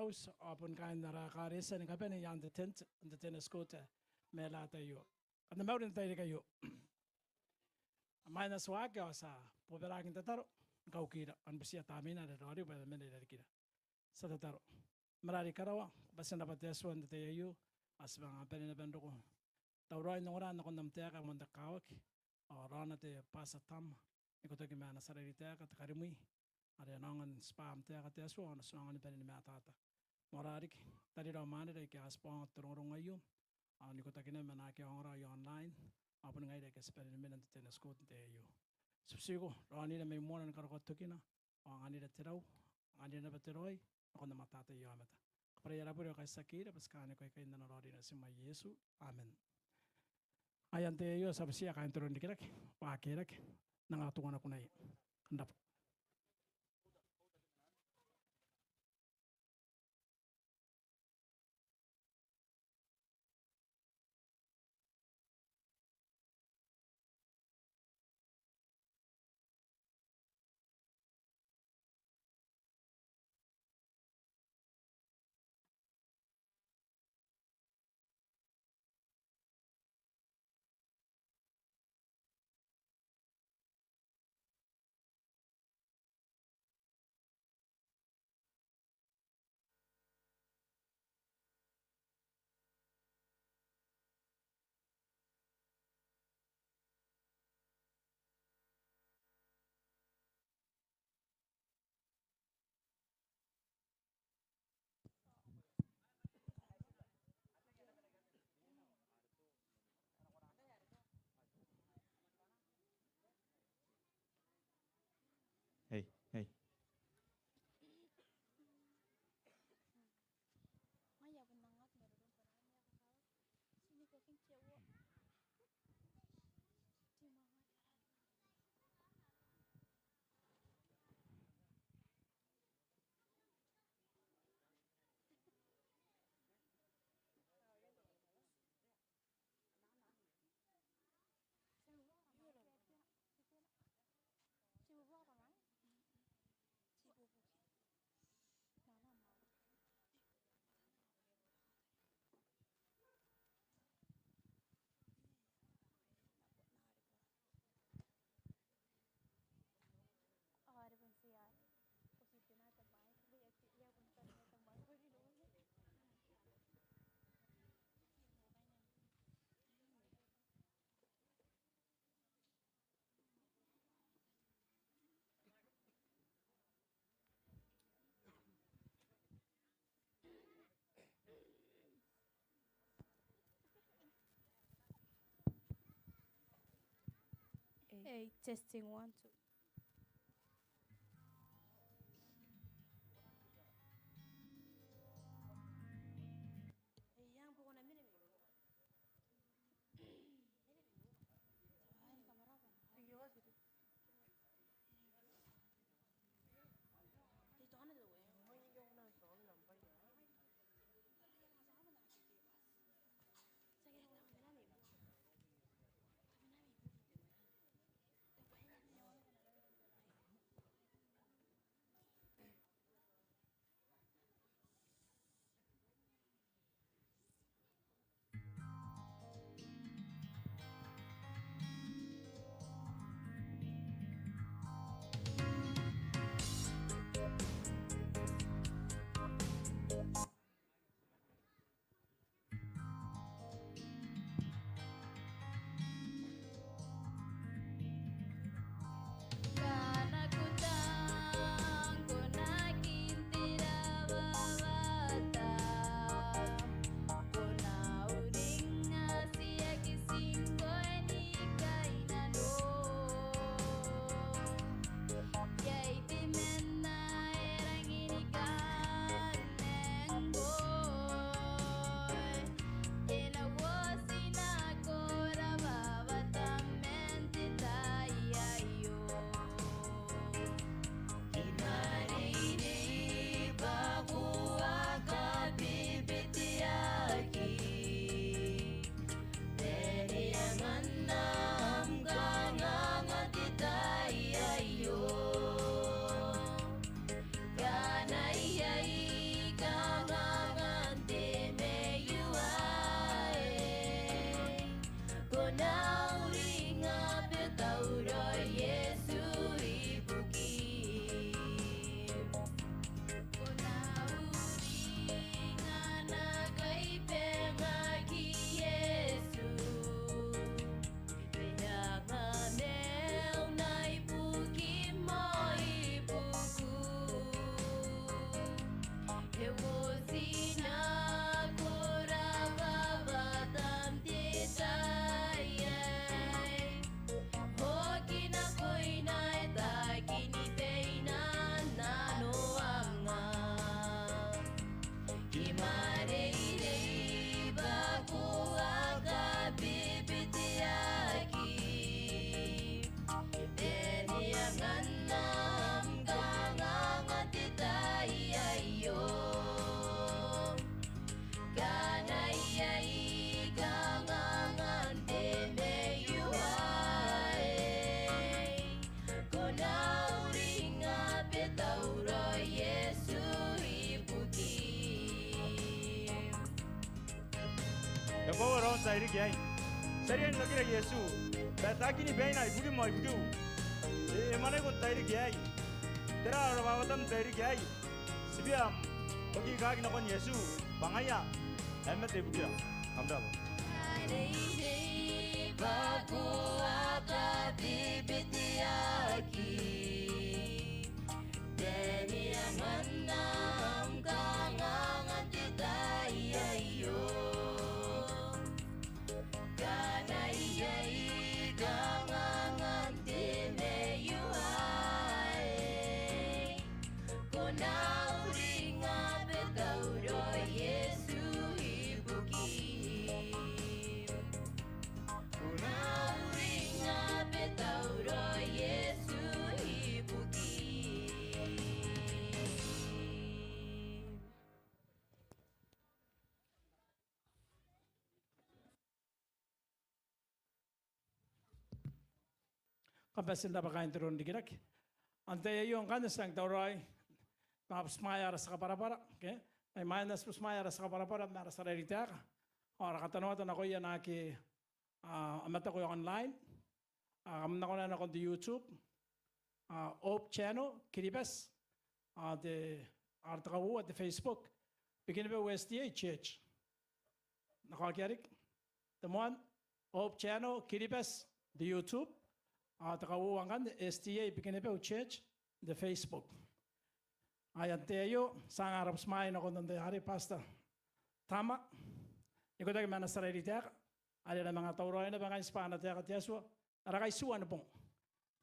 house upon kind Narakaris and Kapeni on the tent and the tennis court Melata you. And the mountain Tayka. Minus Waka sa Poberakin Tataro, Gaukira, and Busia Tamina, the Rodi by the minute Satataro. Marari Karawa, Basana Batesu and the Tayu, Asbang Penabendo. The Roy Noran on them take on the Kawak, or run at the Pasatam, Nikotaki Man, Sarari Taka, Karimui, Arianong Spam Taka Tesu on a song on the Penimata. Morarik, Tadiro Mandate, Gaspon, Torongayu, on Nikotaki Manaki online. Opening I guess spend a minute tennis court there you. Subsigo, Ronnie may more than Karotokina, or I need a Tero, I need a Teroy, on the Matata Yamata. Prayer Abuja Sakira, Pascana in the Rodiness in my Yesu. Amen. I am the US of Sia kind to run the Kirk, Pakirak, Nangatuana Kunai. Hey, hey. Hey, testing 1, 2. Yakobo ron sa iri gay. Serian lagi lagi Yesu. Betaki ni bena ibu mau ibu. Mana ko tairi gay. Tera rawatan tairi gay. Sibiam. Bagi kaki nakon Yesu. Bangaya. Emet ibu kira. Kamda. Baku apa bibitiaki. Deni amanam kangangan titayayo. Kanayay kangangan tinayuhay. Kunauri nga betauro Yesu ibuki. Kunauri nga betauro Yesu ibuki. Kapasin na bakain turun di kirak. Ante yung kanas lang tauray. Tapos maya sa kapara-para. Okay? Ay minus plus maya sa kapara-para. Mara sa realita ka. Ora katanawatan ako yan aki amata ko yung online. Kamna ko na ako di YouTube. Op channel, Kiribati. The artakawu at the Facebook. Bikenibeu SDA Church. Nakakiarik. Temuan. Op channel, Kiribati. The YouTube. Takawu ang SDA Bikenibeu Church. The Facebook. Ayan tayo. Sa Arab smain ako ng hari Pastor Tama. Ikaw tayo mana sa realita. Ada na mga tauroy na mga Hispana tayo at Yeswa. Arakaysuan na pong.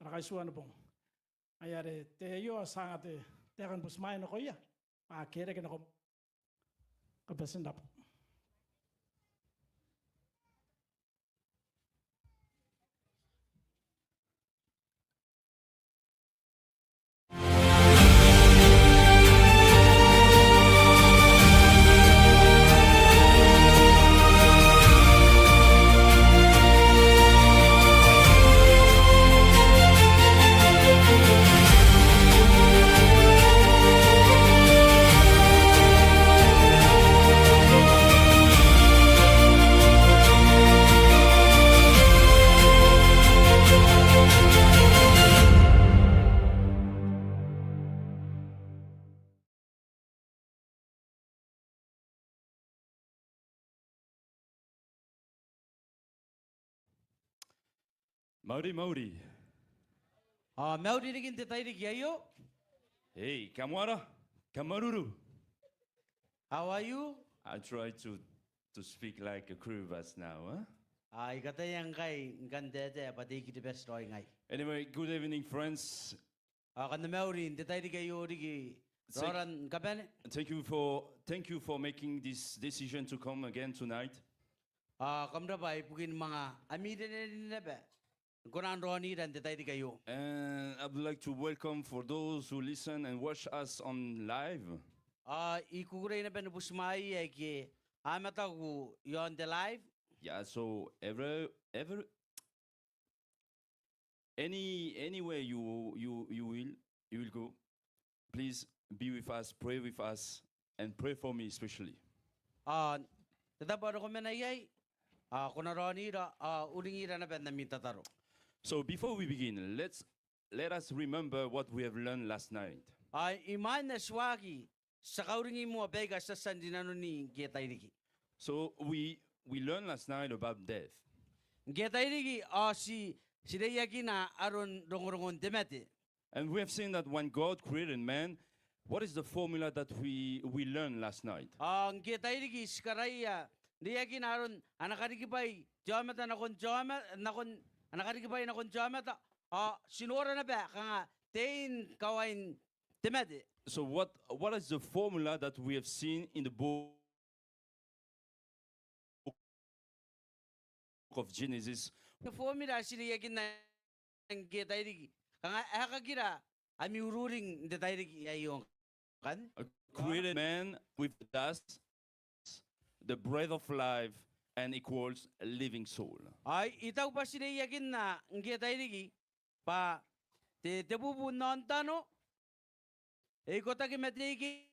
Arakaysuan na pong. Ayari tayo sa nga tayo po smain ako ya. Kira ka na ko. Kapasin na po. Mauri. Mauri rigin te tairi kiayo. Hey, Kamwara, Kamaruru. How are you? I try to speak like a Kiribati now, huh? Ikata yang kai ngante te pati kiti best roi ngai. Anyway, good evening, friends. Kanda Mauri te tairi kiayo rigi roran kapane. Thank you for making this decision to come again tonight. Kamda pai pukin mga amide ne be. Konan roni dan te tairi kiayo. And I would like to welcome for those who listen and watch us on live. Ikukure ne ben busmai eki amata ku yon the live. Yeah, so anywhere you will go, please be with us, pray with us, and pray for me especially. Tetap ada komen ayai. Kona roni ra uringi ra na ben minta taro. So before we begin, let us remember what we have learned last night. Iman na swagi sa kauringi mo bega sa sandinano ni getairiki. So we learned last night about death. Getairiki si sideyaki na aron rongorongon demete. And we have seen that when God created man, what is the formula that we learned last night? Ang getairiki skaraya diyaki na aron anakariki pai jamata nakon anakariki pai nakon jamata sinora na ba kanga tein kawain demete. So what is the formula that we have seen in the book of Genesis? The formula sideyaki na getairiki kanga akagira ami ururing getairiki ayong kan. Created man with dust, the breath of life, and equals a living soul. Ay itaw pa sineyakin na ngetairiki pa te bubu nontano e kota ki metriki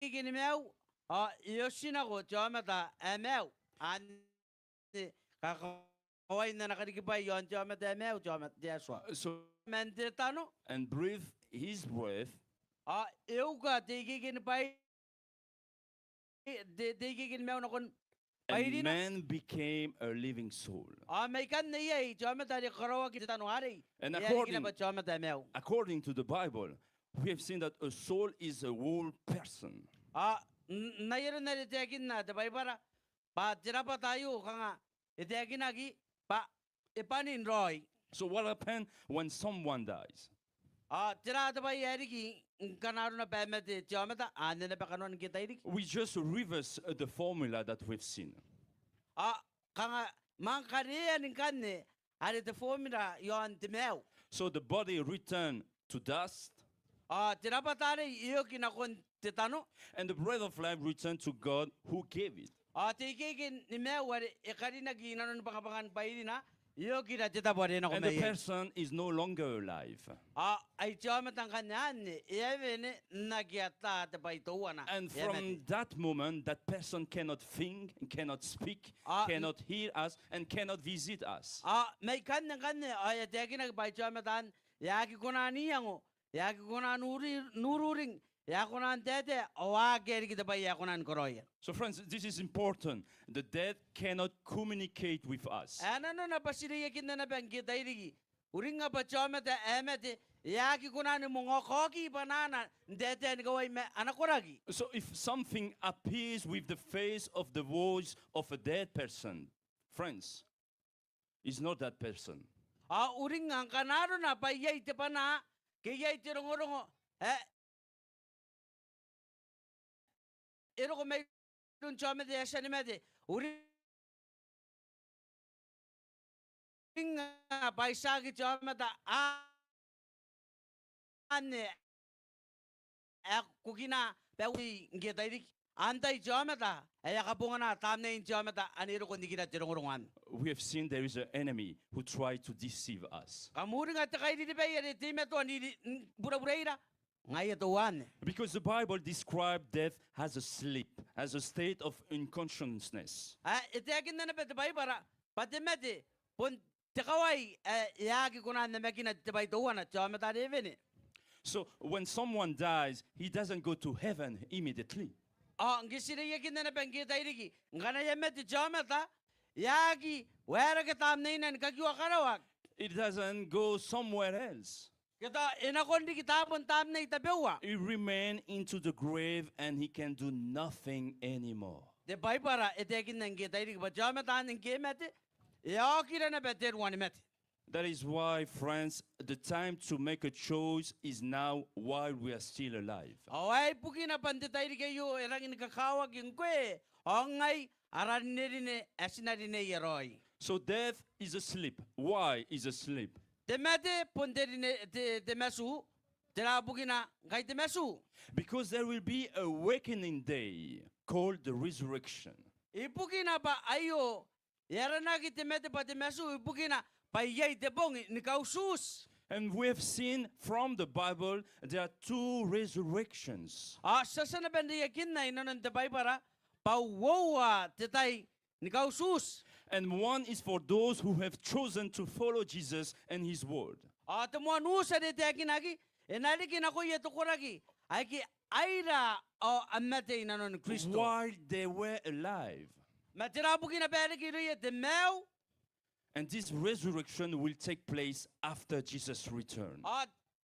kinimeu yoshina ko jamata ameu. Ani kakaway na nakarikipay yon jomet emeu jomet Joshua. So, Mente tano and breathe his breath, eu ka tigigin pay tigigin meu na kon and Pahirina. man became a living soul. may kan na yay jomet ari karawa kita tano hari. And Yari according, kina ba jomet emeu. according to the Bible, we have seen that a soul is a whole person. Nayron na itiagin na dabay para pa tira pa tayo kanga itiagin lagi pa ipanin Roy. So what happened when someone dies? Tira dabay yari ki kanaro na pemete tiamata ane na pa kanon kita irik. We just reverse the formula that we've seen. Kanga mang kariya ning kanne ari the formula yon timeu. So the body returned to dust, Tira pa tare iyo kinakon titano. and the breath of life returned to God who gave it. Tigigin ni meu wari ikari na ginanon pakapangan pairina. Iyo kita tita bore na And the kumayin. person is no longer alive. Ay tiyamat ang kanyan ni Ievene nagyata tapay tuwana. And from that moment, that person cannot think, cannot speak, Ah, cannot hear us, and cannot visit us. May kanya ay teki nagpay tiyamatan yaki kuna niyango yaki kuna nururing yaki kuna tete awageri kita pa yaki kuna koroya. So, friends, this is important. The dead cannot communicate with us. Ano na pasiriyakin na nabang kita irigi. Uring nga pa tiyamata emete yaki kuna ni mga koki banana tete ni kaway me anakuragi. So, if something appears with the face of the voice of a dead person, friends, it's not that person. Uring nga kanaro na pa yay te pa na kaya itirongorongo ero ko may dun chomete yasha ni mete uring nga paisagi chometa ane kukina pewi ngeta irik antay chometa kapunga na tamne in chometa aniro ko nikina tirongorongan. We have seen there is an enemy who tried to deceive us. Kamuri nga takay di ba yari timeto ni bura-buraira ngaya tuwan. Because the Bible described death as a sleep, as a state of unconsciousness. Itekin na napet ba para patimete pun tikaway yagi ko na makina tibay tuwan at chometa revene. So when someone dies, he doesn't go to heaven immediately. Ang gisiriyakin na napangkita iriki ngana yemete chometa yagi wera ka tamnainan kagywa karawak. It doesn't go somewhere else. Kita inakondi kitapon tamnay tabewa. He remains into the grave and he can do nothing anymore. De bay para itekin nang kita iriki ba chometa nang kemete yakira na beter wani mete. That is why, friends, the time to make a choice is now while we are still alive. Away pukina pandita iriki yo erangin kakawag yung kwe. Ongay aranirine asinarine yeroy. So death is a sleep. Why is a sleep? Temete ponderine temesu terabukina kay temesu. Because there will be a awakening day called the resurrection. Ipukina ba ayo yaranagi temete pa temesu ipukina payay tebong ni kausus. And we have seen from the Bible there are two resurrections. Sasa na bendiyakin na inanon tebay para pawawa tetay ni kausus. And one is for those who have chosen to follow Jesus and his word. Temuan usa de teyakin lagi enalikin ako yeto kuragi ay ki aira amete inanon Kristo. While they were alive. Matirabukin na beriki riye temeu. And this resurrection will take place after Jesus' return.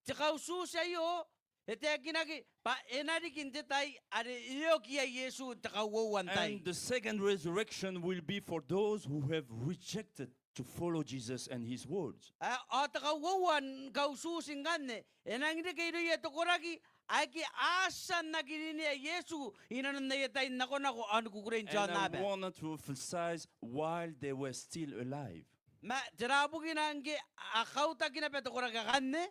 Tikausus ayo etekinagi pa enarikin tetay ari iyo kiya Yesu takawawantay. And the second resurrection will be for those who have rejected to follow Jesus and his words. Takawawan kaususin ganne enangide kayo yeto kuragi ay ki asan nagirini Yesu inanon na yatay nako ano kukurin John And I nabe. wanted to emphasize while they were still alive. Ma tirabukin ang akauta kinapeto kuraga kanne.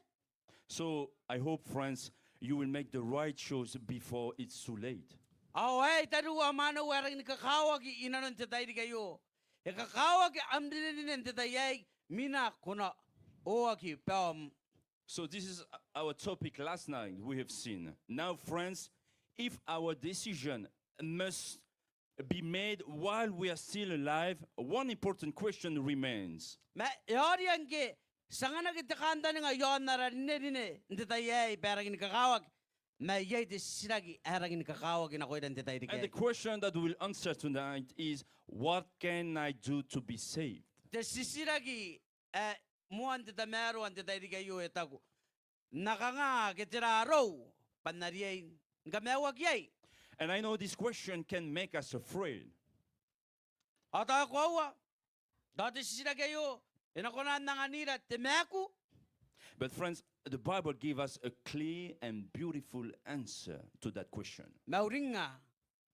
So I hope, friends, you will make the right choice before it's too late. Ay taru amano warang nikakawag inanon tetay di kayo. Kakawag amdinin tetay mina kuna oaki pam. So this is our topic last night we have seen. Now, friends, if our decision must be made while we are still alive, one important question remains. Ma yorian ke sangana kita kanta nga yon nara nene ndita yai perangin kakawag. Ma yai de sinagi erangin kakawag na ko idan tita And the idike. question that we'll answer tonight is, what can I do to be saved? Te sisiragi muan tita meru an tita idike yu etaku. Nakanga kitira ro panariyay ngamewag yai. And I know this question can make us afraid. Ata ko dati sisiragi yu inakonan nanganira temeku. But friends, the Bible gives us a clear and beautiful answer to that question. Mauringa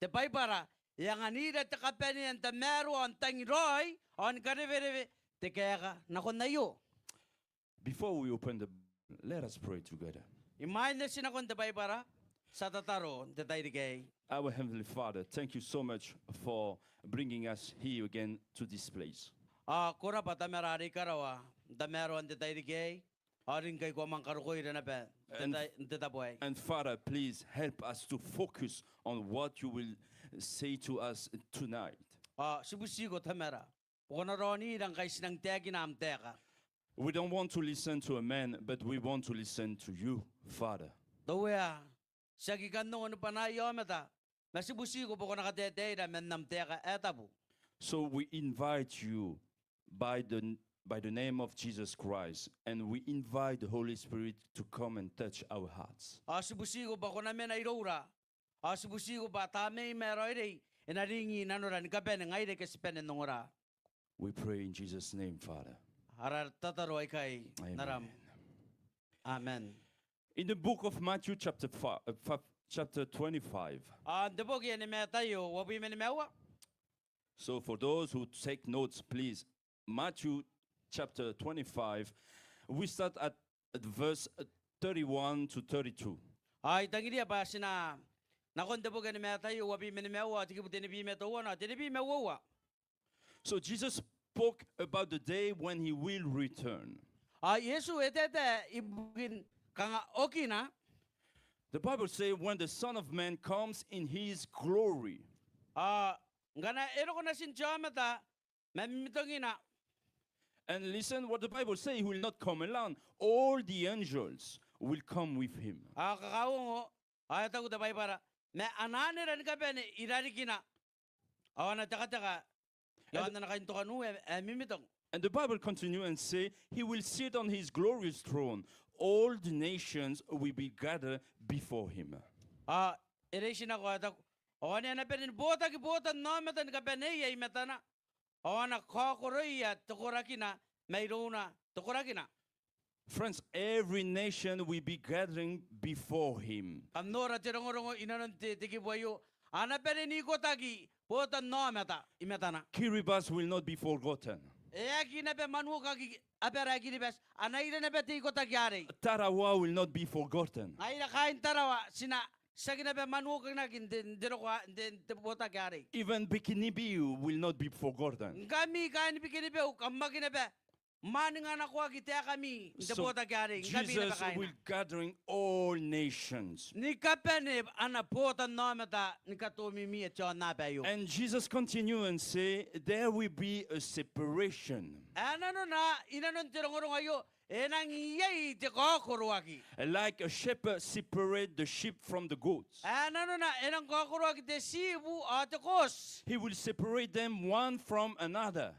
te pai para yang anira te kapeni an te meru an tangiroy an karevere te kaya nakon na yo. Before we open the Bible, let us pray together. Imahin na sinakon te pai para sa tataro te tayo kay. Our Heavenly Father, thank you so much for bringing us here again to this place. Kura pa tamerari karawa te meru an te tayo kay. Aring kay ko mang karukoy na pe te taboy. And Father, please help us to focus on what you will say to us tonight. Sibusigo tamera. Pokonaroni lang kay sinang tegi na am teka. We don't want to listen to a man, but we want to listen to you, Father. Tawya, siya gikanong ano pa na yometa. Nasibusigo po ko nakatete na men nam teka etabu. So we invite you by the name of Jesus Christ, and we invite the Holy Spirit to come and touch our hearts. Sibusigo ba ko namin ay rora? Sibusigo ba tame meroy inaringi nanoran kapen ngayon kasi penen nungora. We pray in Jesus' name, Father. Harar tataroy kay naram. Amen. In the book of Matthew, chapter 25. Debo kaya ni metayo, wabi men mewa. So for those who take notes, please, Matthew chapter 25, we start at verse 31 to 32. Ay tangidia ba sina nakon debo kaya ni metayo, wabi men mewa, tikibutin ni bimetawa na, tinibi mewa. So Jesus spoke about the day when he will return. Yesu etete ibugin kanga okina. The Bible says when the Son of Man comes in his glory. Ngana ero ko na sin jamata, mamitongina. And listen what the Bible says, he will not come alone. All the angels will come with him. Kakawongo, ayatago tabay para, me anane ran ka bene irarikina. Awana taka. Yawan na nakainto kanu mimitong. And the Bible continues and say, he will sit on his glorious throne. All the nations will be gathered before him. Eresin ako atak. Awana na penin bota ki bota no metan ka bene yai metana. Awana kakoroya tokorakina, mayrona tokorakina. Friends, every nation will be gathering before him. Amnora tirongorongo inanon tikibuayo. Ana penin ikotagi. Bota no meta imetana. Kiribati will not be forgotten. Tarawa will not be forgotten. Even Bikenibeu will not be forgotten. So Jesus will gathering all nations. And Jesus continue and say, there will be a separation. Like a shepherd separate the sheep from the goats. He will separate them one from another.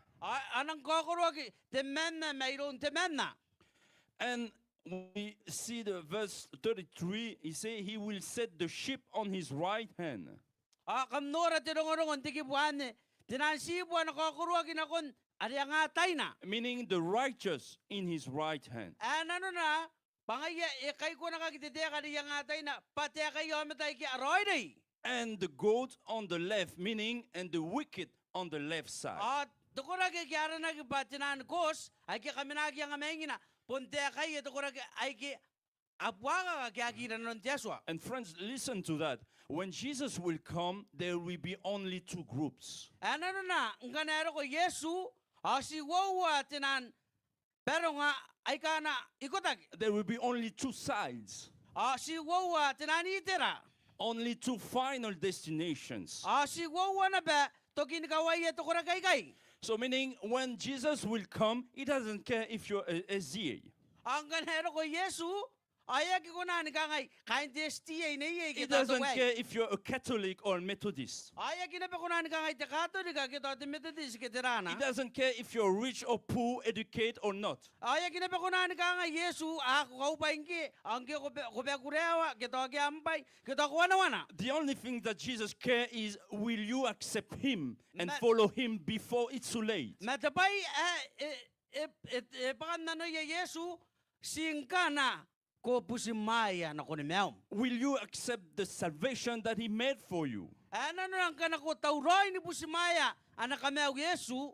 And we see the verse 33, he say he will set the sheep on his right hand. Meaning the righteous in his right hand. And the goats on the left, meaning and the wicked on the left side. And friends, listen to that. When Jesus will come, there will be only two groups. Pero nga ay kana ikotak. There will be only two sides. Si wowa tinani itira. only two final destinations. Si wawa na ba to kinikaway to kura kay. So meaning when Jesus will come, he doesn't care if you're a ZA. Ang ganero ko Yesu ayag ko na ni kangay kain desti ni He kita to doesn't care if you're a Catholic or Methodist. ayag na ba ko na ni kangay te Catholic kita te Methodist kita He doesn't care if you're rich or poor, educated or not. ayag na ba ko na ni kangay Yesu ako kaupain ki ang ko be kurewa kita ki ampay kita ko wana. The only thing that Jesus cares is will you accept him and Ma- follow him before it's too late? Matapay pakan nano ya Yesu singkana ko pusimaya na ko ni meom. Will you accept the salvation that he made for you? Ano nang kana ko tauroy ni pusimaya anak kami Yesu.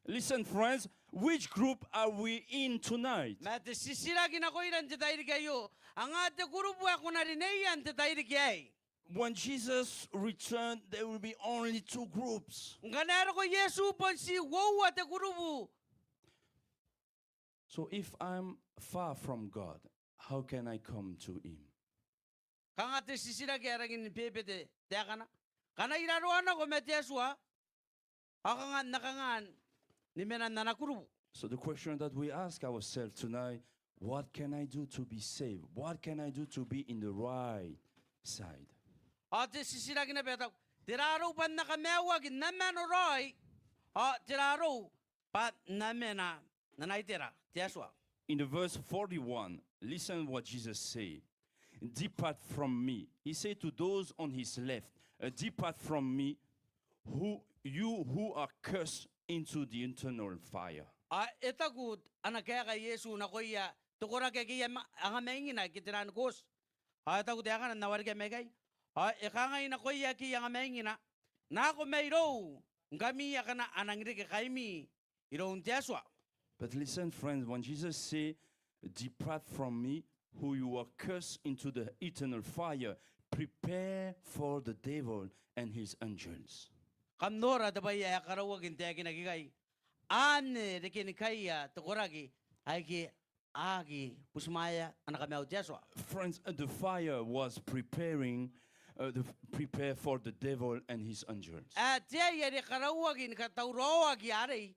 Listen, friends, which group are we in tonight? Mate sisiragin ako ilan tayo kayo. Ang ate grupo ako na rin yan tayo kay. When Jesus returned, there will be only two groups. Ganero ko Yesu pon si wow ate grupo. So if I'm far from God, how can I come to him? Kang ate sisiragin arangin ni pepete. Tiya kana. Kana ilaruan ako mete Yesua. Ako nga nakangan ni menan na grupo. So the question that we ask ourselves tonight, what can I do to be saved? What can I do to be in the right side? Ate sisiragin na betaw. Tiraro pan na kamewag naman roy. Tiraro pa namen na naitira. Yesua. In the verse 41, listen what Jesus said. Depart from me. He said to those on his left, depart from me, you who are cursed into the eternal fire. Itagud anak kaya kay Yesu na kuya tukura kay kaya ang amengin na kitiran kos. Itagud ya kan nawar kay megay. Ikangay na kuya kaya ang amengin na ako mayro ngami ya kana anangri kay kaimi iron Yesua. But listen, friends, when Jesus said, depart from me, who you are cursed into the eternal fire, prepare for the devil and his angels. Kamnora tabay ya karawagin tayo kinagigay. Ane de kinikaya tukuragi ay ki agi pusmaya anak kami Yesua. Friends, the fire was prepare for the devil and his angels. At ya de karawagin kataurawagi ari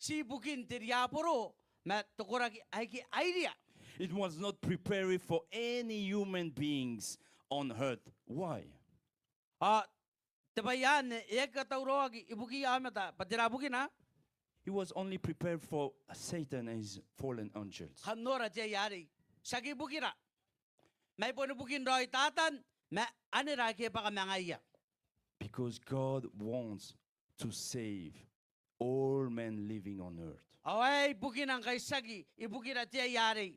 si bukin tiryapuro mat tukuragi ay ki idea. It was not preparing for any human beings on earth. Why? Tabayan ek kataurawagi ibuki amata patirabukin ha. He was only prepared for Satan and his fallen angels. Kamnora tiya yari sagi bukira. May bukin roy tatan ma anira ke pa kamangaya. Because God wants to save all men living on earth. Away bukin ang kay sagi ibukira tiya yari.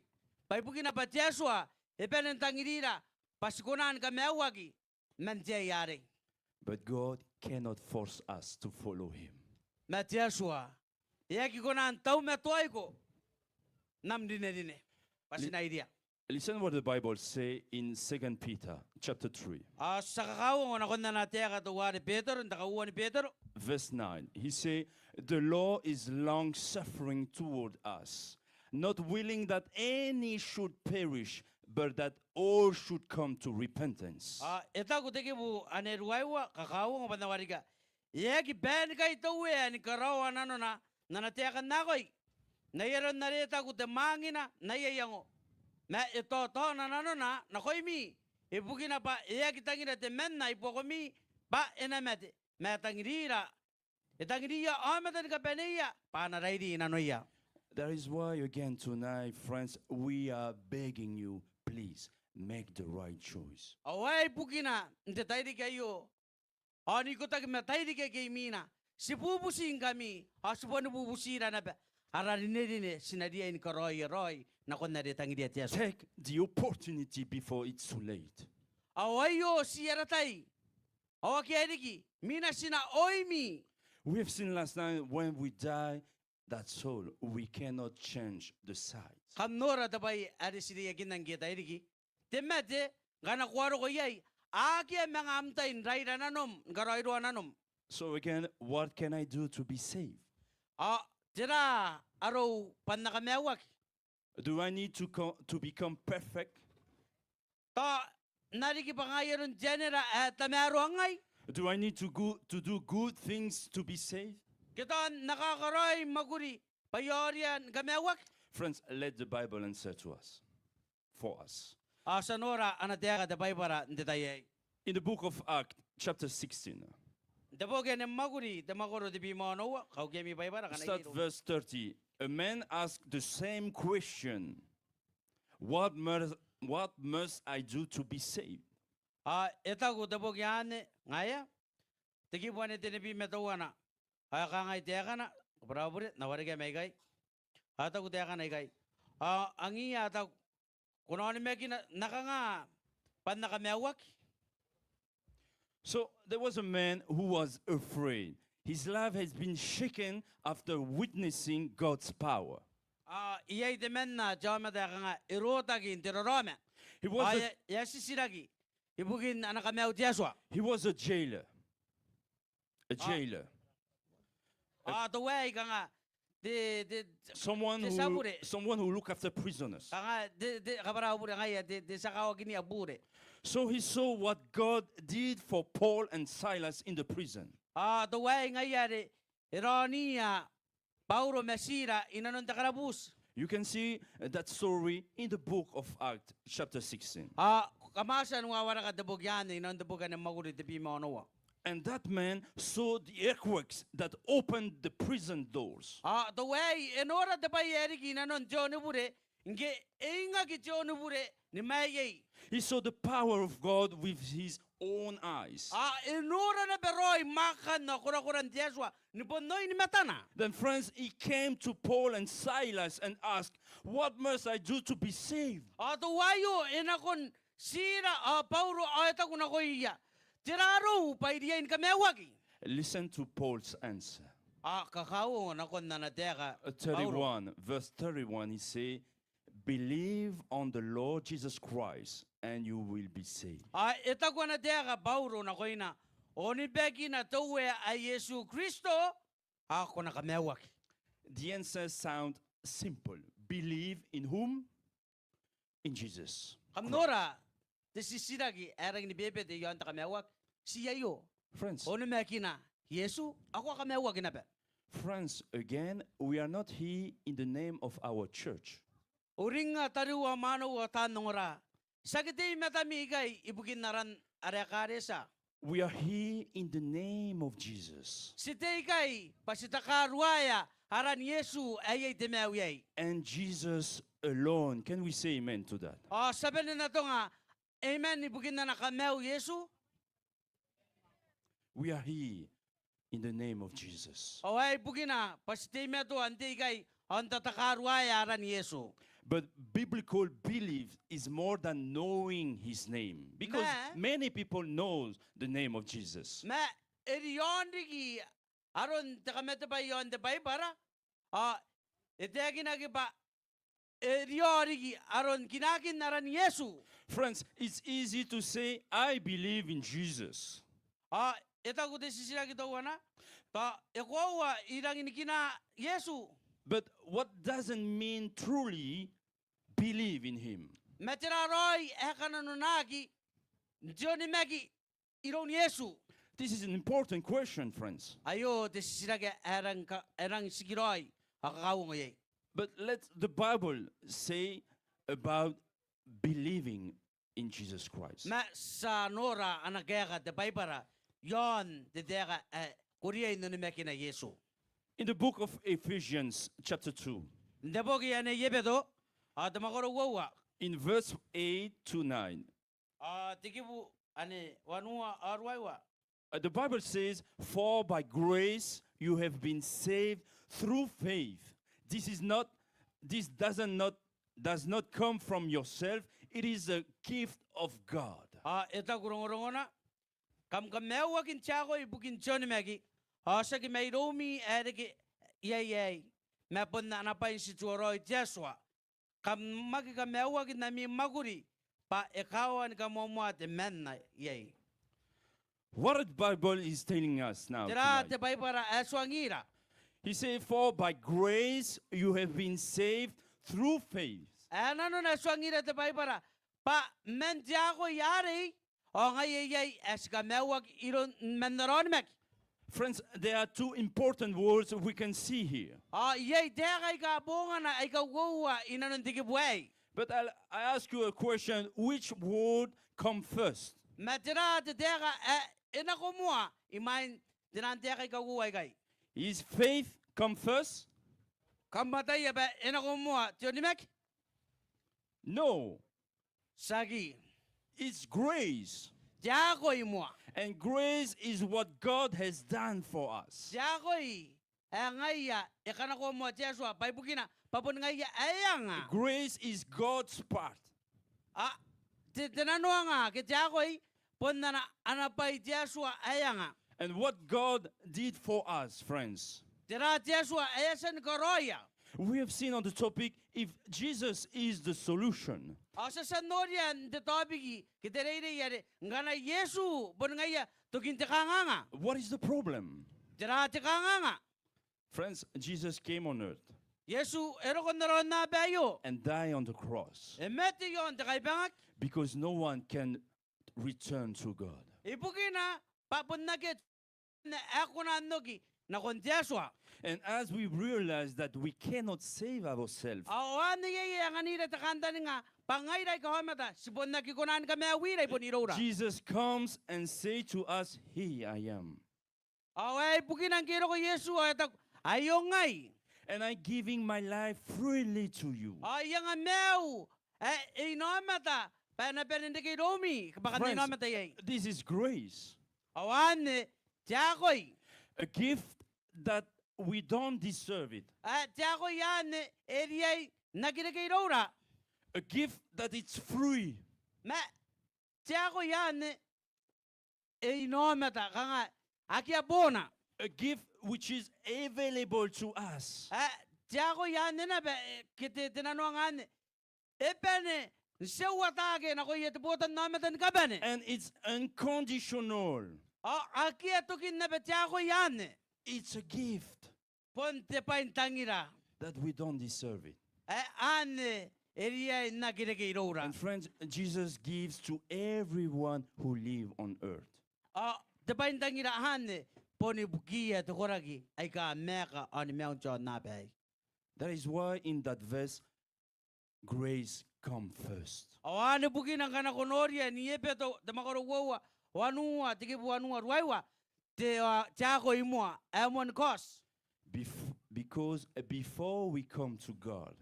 Pay bukin na pa Yesua ipenen tangirira pasikunan kamewagi man tiya yari. But God cannot force us to follow him. Mat Yesua yaki ko na tau metoy ko nam dine pasina idea. Listen what the Bible says in 2 Peter chapter 3, Sa kakawang na kon na natin katuwa ni Pedro, nakauwa ni Pedro. verse 9. He says, the law is long suffering toward us, not willing that any should perish, but that all should come to repentance. Ita ko tiki bu aneruaiwa kakawang panawari ka. Yaki ben ka itawe ni karawa nano na nanatiakan na koy. Nayaron na rita ko temangina nayayango. Ma ito to na nano na koy mi. Ibuki na pa yaki tangira temen na ipokomi pa enamete. Ma tangira. Itangira amatan ka peniya pa na raidi nanoya. That is why, again, tonight, friends, we are begging you, please, make the right choice. Away bukina nte tairi kayo. Ani ko tag matairi kay mina. Si pupusin kami. Si puno pupusira na ba. Ararinirine sinadia in roy na kon naritang dia tiyaso. Take the opportunity before it's too late. Awayo siyara tay. Awaki eriki mina sina oimi. We have seen last night when we die, that's all. We cannot change the sides. Kamnora tabay ari siriya ginang kita eriki. Temete gana kwaro ko yay. Aki mga amtain raira nanom garoiro nanom. So again, what can I do to be saved? Tira araw panakamewak. Do I need to become perfect? Ta narikipangayon genera at tamaruangay. Do I need to do good things to be saved? Kita nakakaroy maguri payorian gamewak. Friends, let the Bible answer to us, for us. Sanora anadega de baybara ndetaye. In the book of Acts, chapter 16, De bogen maguri de magoro de bimono kau gemi baybara kana start verse 30. A man asked the same question. What must I do to be saved? Etago de bogyane ngaya. Tegi bwane de bi metawana. Ka ngai tegana brabure nawarige megai. Atago tegana igai. Angi ata kunoni mekina nakanga pannakamewak. So there was a man who was afraid. His life has been shaken after witnessing God's power. Iyay de menna jama teganga irotagi intirorome. He was a, Yasisiragi. Ibugin anakamew Joshua. he was a jailer. A jailer. The way kanga de Someone de who, sabure. someone who look after prisoners. kanga de kabara bure ngaya de sakawa gini abure. So he saw what God did for Paul and Silas in the prison. The way ngaya de ironia Paulo Mesira inanon takarabus. You can see that story in the book of Acts, chapter 16. Kamasan wawara ka de bugyan inon de bugan maguri de bimono. And that man saw the earthquakes that opened the prison doors. The way in order de bayeri inanon John bure nge inga ki John bure ni maye. He saw the power of God with his own eyes. In order na beroy makan na kura-kuran Joshua ni bonoy ni matana. Then, friends, he came to Paul and Silas and asked, "What must I do to be saved?" The wayo inakon sira Paulo ayta kuna koiya. Tiraro pa idiyain kamewagi. Listen to Paul's answer. Kakao nakon na nateka. 31, verse 31, he say, "Believe on the Lord Jesus Christ and you will be saved." Ita ko na nateka Paulo na koina. Oni beki na towe a Yesu Kristo. Ako na kamewagi. The answer sound simple. Believe in whom? In Jesus. Kamnora. Desisiragi erang ni bebe de yon ta kamewag. Siya yo. Friends, Oni mekina. Yesu ako kamewag na be. friends, again, we are not here in the name of our church. Uringa tariwa mano wa tanongora. Sagiti metamigay ibugin naran arekaresa. We are here in the name of Jesus. Sitekay pasitakaruaya haran Yesu ayay demeway. And Jesus alone. Can we say amen to that? Sabi na to nga, amen ibugin na nakamew Yesu. We are here in the name of Jesus. Ay ibugin na pasitime to antigay antatakaruaya haran Yesu. But biblical belief is more than knowing his name. Because many people know the name of Jesus. Ma eriyon digi aron takamete ba yon de bay para itegi nagiba eriyon digi aron kinakin naran Yesu. Friends, it's easy to say, "I believe in Jesus." Ita ko desisira kita wana ta ekwa irang inikina Yesu. But what doesn't mean truly believe in him? Metiraroy ekananunagi Johnny Magi iron Yesu. This is an important question, friends. Ayo desisira ke erang sigiroy akakaw ngoy. But let the Bible say about believing in Jesus Christ. Ma sa nora anagega de baybara yon de dega kuriya ino ni mekina Yesu. In the book of Ephesians, chapter 2, Ndebogi ane yebedo damakoro wawa in verse 8 to 9, tikibu ane wanua arwaiwa. the Bible says, "For by grace you have been saved through faith. This does not come from yourself. It is a gift of God." Ita kurungurungona kam kamewa kin chako ibukin choni megi. Sa ki may romi eriki yay mapon na napay si Chuoroy Joshua. Kam magi kamewa kin nami maguri pa ikawan kamomuat men na yay. What the Bible is telling us now Tira tonight. te bay para aswangira. He said, "For by grace you have been saved through faith." Ano na aswangira te bay para pa mentiago yari o ngayay eskamewag iron mendaronmek. Friends, there are two important words we can see here. Yay degay ka bunga na ay kawawa inanon digibway. But I ask you a question, which word come first? Matira de dega inakumua imain dinante kay kawawa kay. Is faith come first? Kamatay ba inakumua tionimek? No, Sagi. it's grace. Jagoy mo. And grace is what God has done for us. Jagoy. Ngaya ikanako mo Jesua paibukina papun ngaya ayanga. Grace is God's part. Tinano nga ke jagoy ponna na anapay Jesua ayanga. And what God did for us, friends. Tira Jesua ayasan koroya. We have seen on the topic if Jesus is the solution. Sa sanorian de tobigi kiterere yare ngana Yesu pon ngaya tukintikanga. What is the problem? Tira tikanga. Friends, Jesus came on earth Yesu erokon naron na bayo. and died on the cross Emeti yon takay bangak. because no one can return to God. Ipukina papun nagit na ako na nogi na kon Jesua. And as we realize that we cannot save ourselves, Awan niya ang anira takanta nga pangayray ka homata sipon nakikunan kami awiray po nirora. Jesus comes and say to us, "Here I am." Away pukinan kiro ko Yesu ay ayong ngay. And I'm giving my life freely to you. Ayang amew inomata panapenindiki romi kabakan Friends, inomata yay. this is grace, Awan tiyakoy. a gift that we don't deserve it, Tiyakoy yan eriyay naginagirora. a gift that it's free. Ma tiyakoy yan inomata kanga akiabona. A gift which is available to us. Tiyago yan na ba kiti tinanungan epene sewatage na ko yetibutan namatan kabane. And it's unconditional. Aki atukin na ba tiyago yan It's a gift ponte pa intangira. that we don't deserve it. Ane eriya na kinakirora. And friends, Jesus gives to everyone who live on earth. Te pa intangira ane poni bukia to koragi ay ka meka on Mount John na ba. That is why in that verse, grace come first. Awane bukin ang kanakonoria ni epeto te makoro wanua tikibu wanua ruaiwa te tiago imua amon kos. Because before we come to God,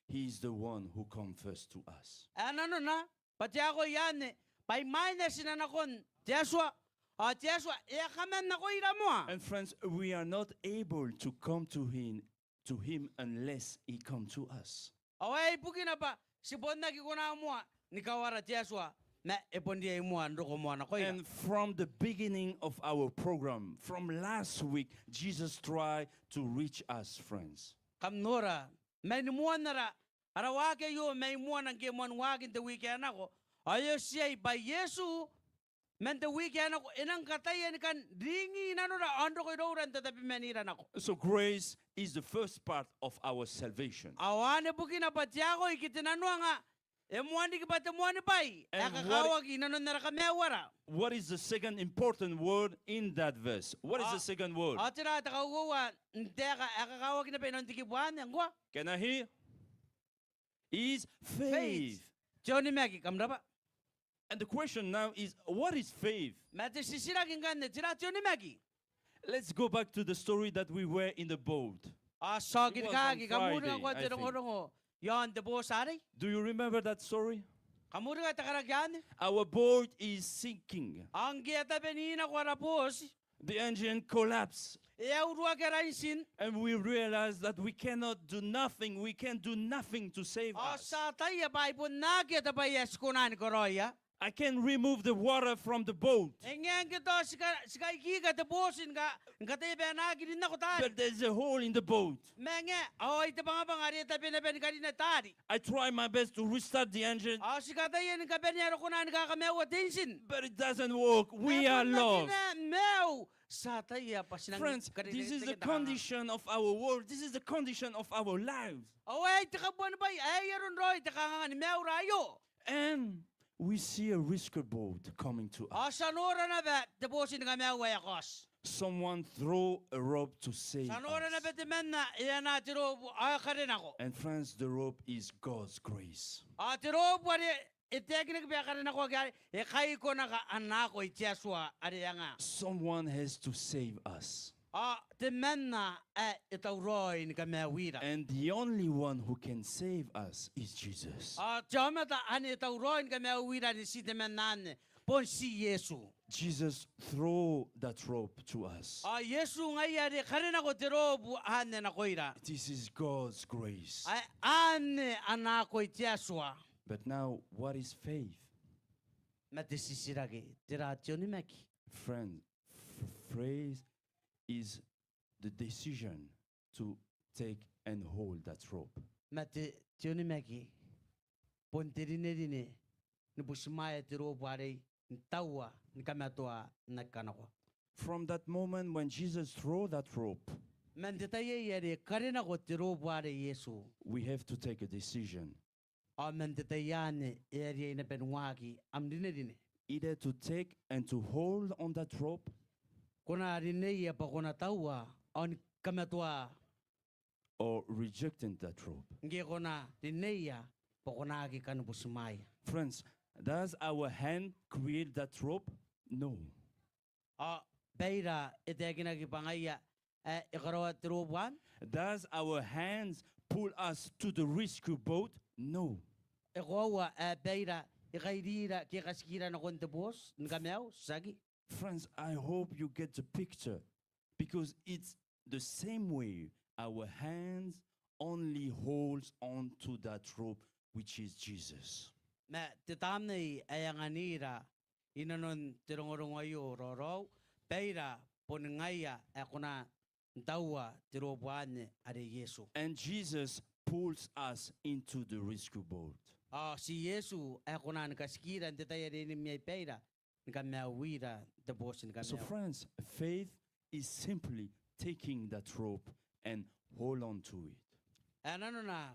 He is the one who comes first to us. Ano na patiago yan pay minus na nakon Jesua Jesua kamen na ko ira mo. And friends, we are not able to come to Him unless He comes to us. Away bukin na pa si bon na kikuna mo ni kawara Jesua na epondia mo andoko mo na ko ira. And from the beginning of our program, from last week, Jesus tried to reach us, friends. Kamnora may muan nara arawake yo may muan ang kimon wagin the weekend ako. Ayo siya ba Yesu men the weekend ako inang katayan kan ringi nanora ando ko rouran tatapi menira nako. So grace is the first part of our salvation. Awane bukin na patya ko ikitinanwa nga. Emuan di kipatemuan ni pai. And Akakawag inanon na rakamewara. What is the second important word in that verse? What is the second word? Atira takawuwa ndeka akakawag na pa inon tikibuan ngwa. Can I hear? Is faith. Johnny Maggie kamraba. And the question now is, what is faith? Mati sisira kingan tira Johnny Maggie. Let's go back to the story that we were in the boat. Sogit It was ka on kamura Friday, ko I tirong think. orongo. Yon de bo sari. Do you remember that story? Kamura ka takaragyan. Our boat is sinking. Ang giata benina ko rapos. The engine collapsed. Eurua kerainsin. And we realized that we cannot do nothing. We can do nothing to save us. Sa tayo ba ipon na kita ba yes kunan ko roya. I can remove the water from the boat. Engen kito sika ikiga te bosin ka ngate be na gidin na ko tari. But there's a hole in the boat. Menge oy te banga bangari te ben ben gadi na tari. I try my best to restart the engine, Sika tayo ka ben yaro kunan ka kamewa tensin. but it doesn't work. We are lost. Meu sa tayo pa sinang Friends, this is the condition of our world. This is the condition of our lives. Oy te ka buwan ba ay yaron roy te ka nga ni meu rayo. And we see a rescue boat coming to us. Sanora na be deposin nga me way akos. Someone throw a rope to save Sanora na us. be temenna iyana tiro karin ako. And friends, the rope is God's grace. Tiro pwede iteknik be karin ako gari kai ko na anako itiaswa ari nga. Someone has to save us. Temenna itauroi ni kame wira. And the only one who can save us is Jesus. Jamata ani itauroi ni kame wira ni si temenna pon si Yesu. Jesus throw that rope to us. Yesu ngayari karin ako tiro bu ane na koira. This is God's grace. Ane anako itiaswa. But now, what is faith? Matisisirage tira tioni meki. Friend, faith is the decision to take and hold that rope. Mate tioni meki. Ponterine dine ni bushmaya tiro buare ntawa ni kamatoa na kanako. From that moment when Jesus threw that rope, Mendetaye yere karina ko tiro buare Yesu. we have to take a decision. Mendetayane area ina penwagi amdine dine. Either to take and to hold on that rope, Kona rine ya pa kona tawa on kamatoa or rejecting that rope. nge kona rine ya pa kona agi kan bushmaya. Friends, does our hand create that rope? No. Beira itegina ki pangaya ikarawa tiro buan. Does our hands pull us to the rescue boat? No. Ikawa beira ikairira ki kaskira na konte boss ngameo sagi. Friends, I hope you get the picture, because it's the same way our hands only holds on to that rope, which is Jesus. Me titamne ayanganira inanon tirongorongayo roro beira ponengaya akuna ntawa tirobuane are Yesu. And Jesus pulls us into the rescue boat. Si Yesu akuna nkaskira ntitayere ni mi beira nkamawira the boss So nkameo. friends, faith is simply taking that rope and hold on to it. Anano na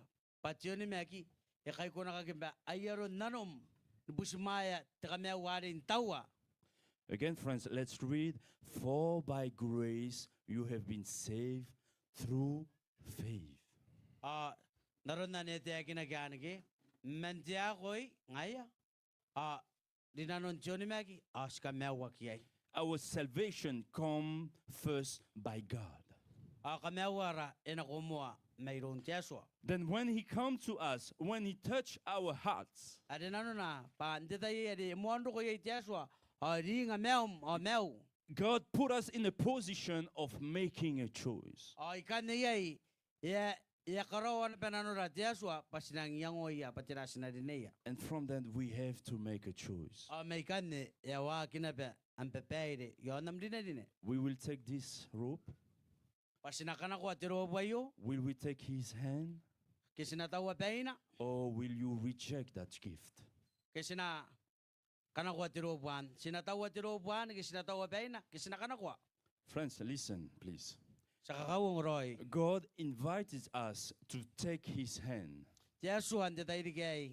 pationi meki ikay ko nakakimba ayaro nanom bushmaya tikamea wari ntawa. Again, friends, let's read. For by grace you have been saved through faith. Naron na nete kinaganage mentia koy ngaya dinanon tioni meki aska mewa kiyay. Our salvation come first by God. Kamewara enakomoa mayroon tiaswa. Then when he come to us, when he touch our hearts, Adenano na pa ndetaye de mondo ko yey tiaswa ringa mew God put us in a position of making a choice. ikane yey ya karawan penanora tiaswa pasinang yango ya patirasina dineya. And from that we have to make a choice. May kane ya wa kinabe ampepeire yonam dine. We will take this rope. Pasinakana ko atiro bayo Will we take his hand? kisinatawa peina Or will you reject that gift? kisina kana ko atiro buan sinatawa atiro buan kisinatawa peina kisinakana ko Friends, listen, please. sa kakawong roy. God invited us to take his hand. Tiaswa ndetaidigay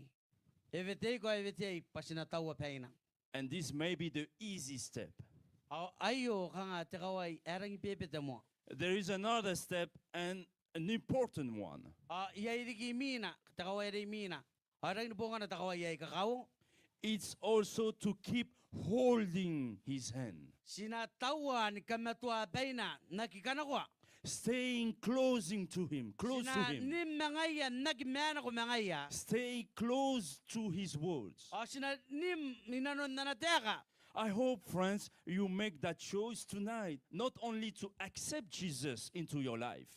evite pasinatawa peina. And this may be the easy step. Ayo kanga tekaway erang ipipita mo. There is another step and an important one. Iyairigi mina, tekaway rin mina. Arang po nga na tekaway ay kakao. It's also to keep holding his hand. Sinatawan kamatwa peina nakikana ko. Staying closing to him, close to him. Nim mangaya nagmana ko mangaya. Stay close to his words. Sina nim minanon na nateka. I hope, friends, you make that choice tonight, not only to accept Jesus into your life,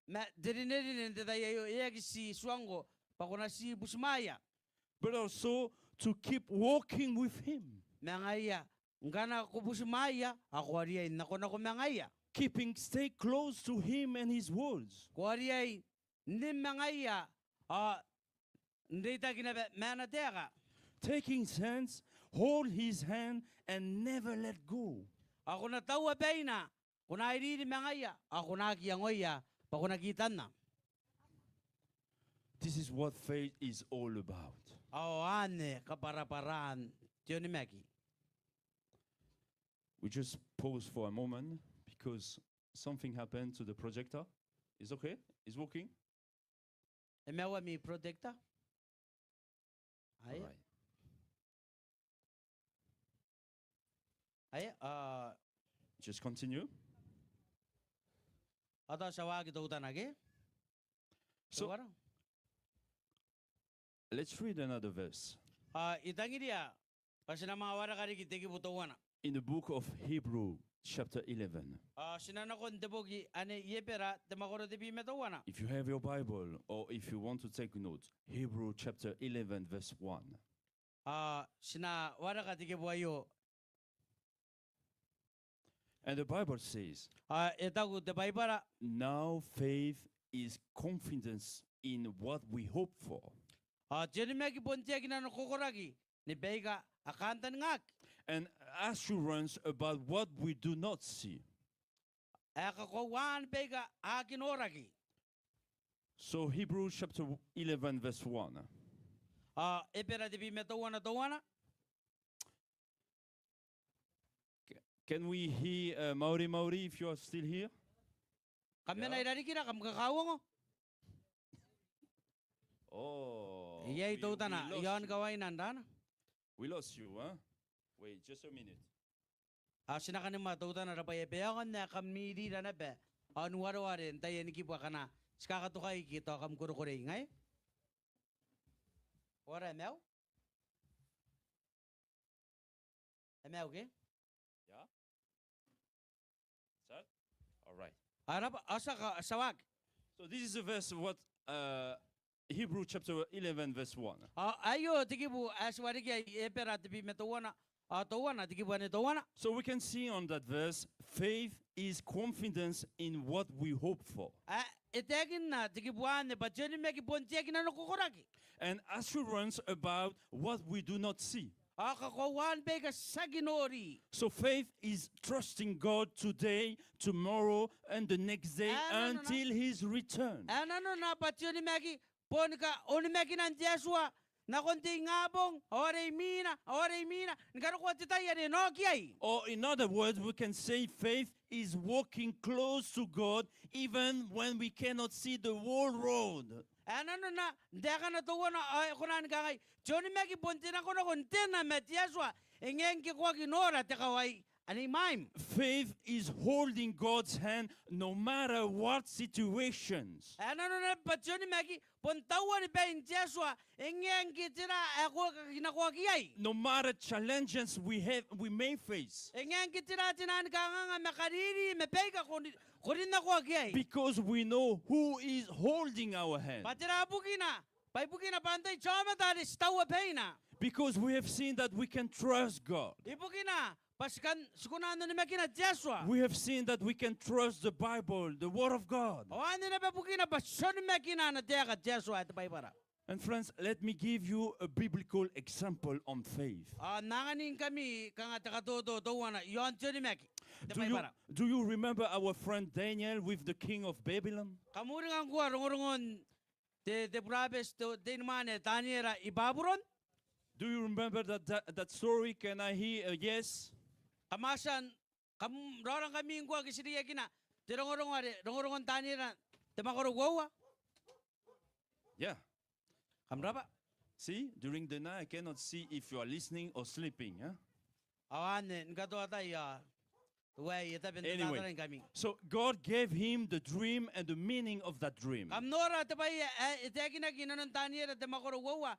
Ma dirinerin detayo si swango pakuna si busmaya. but also to keep walking with him, Mangaya ngana ko busmaya ako ariay nako mangaya. stay close to him and his words. Ko ariay nim mangaya ndita kinabe manateka. Taking his hands, hold his hand, and never let go. Ako na tawa peina. Kuna iriri mangaya. Ako na kiyangoya. Pako nakitan na. This is what faith is all about. Awane kaparaparan Tionimeki. We just pause for a moment because something happened to the projector. Is okay? Is working? Emewa mi protector. All Ay, right. ay, Just continue. ata sawagi tautanage. So let's read another verse. Itangidia. Pasinama wara kari kitegi butuwana. In the book of Hebrew, chapter 11. Sinanakon debogi ane yepera temakoro debi metawana. If you have your Bible or if you want to take notes, Hebrew chapter 11, verse 1. Sina wara katike buayo. And the Bible says, Etagu te baibara. now faith is confidence in what we hope for. Tionimeki pontiaki na kokoragi. Ni beiga akantan ngak. And assurance about what we do not see. Akakowan beiga akin oragi. So Hebrews chapter 11, verse 1. Epera debi metawana tawana. Can we hear Maori Maori if you are still here? Kami Yeah. na irarikira kam kakawang. Oh. Iya itu we tanah. lost Iyan you. kawain nandana. We lost you, huh? Wait, just a minute. Sinakan ni matuta na rapay beyakan na kami di na be. Waro-warin tayo ni kipa kana. Skakatukay kita kam kuro-kuro ngay. Wara mew? Mew ke? Yeah? Is that? All right. Arab asa ka sawag. So this is a verse of what Hebrew chapter 11, verse 1. Ayo tikibu aswari kaya epera tibi metuwana. Tawana tikibu ane tawana. So we can see on that verse, faith is confidence in what we hope for. Itegin na tikibu ane bachoni meki pontiaki na nukukuraki. And assurance about what we do not see. Akakuan beka saginori. So faith is trusting God today, tomorrow, and the next day No. until His return. Ano na bachoni meki ponika oni meki nan Joshua. Na konti ngabong ore mina. Ngaro ko titaya ni nokiay. Or in other words, we can say faith is walking close to God even when we cannot see the whole road. Ano na deka na tuwa na kunan kangay. Johnny meki pontina ko na kontena met Joshua. Ingenki ko ginora te kawai ani mime. Faith is holding God's hand no matter what situations. Ano na bachoni meki pontawa ni ben Joshua. Ingenki tira ako kinakuha kiyay. No matter challenges we may face. Ingenki tira tinan kanga makariri mepega kunin na kuha kiyay. Because we know who is holding our hand. Patira bukina. Pai bukina pantay chama tari stawa peina. Because we have seen that we can trust God. Ibukina. Paskan sukunano ni mekina Joshua. We have seen that we can trust the Bible, the Word of God. O ano na ba bukina bason mekina na teka Joshua at baybara. And friends, let me give you a biblical example on faith. Nanganing kami kanga takatuto tuwana yon tuni meki. Do you remember our friend Daniel with the king of Babylon? Kamuring ang kuwa rungurungon te probes te namane taniera ibaburon. Do you remember that story? Can I hear a yes? Kamasan rorang kami ang kuwa kisiriya kina. Te rungurungon taniera te makorugwawa. Yeah. Kamraba. See, during the night I cannot see if you are listening or sleeping. Huh? Awane ngato atay way itaben Anyway, kami. so God gave him the dream and the meaning of that dream. Kamnora tabay itegina ginanon taniera te makorugwawa.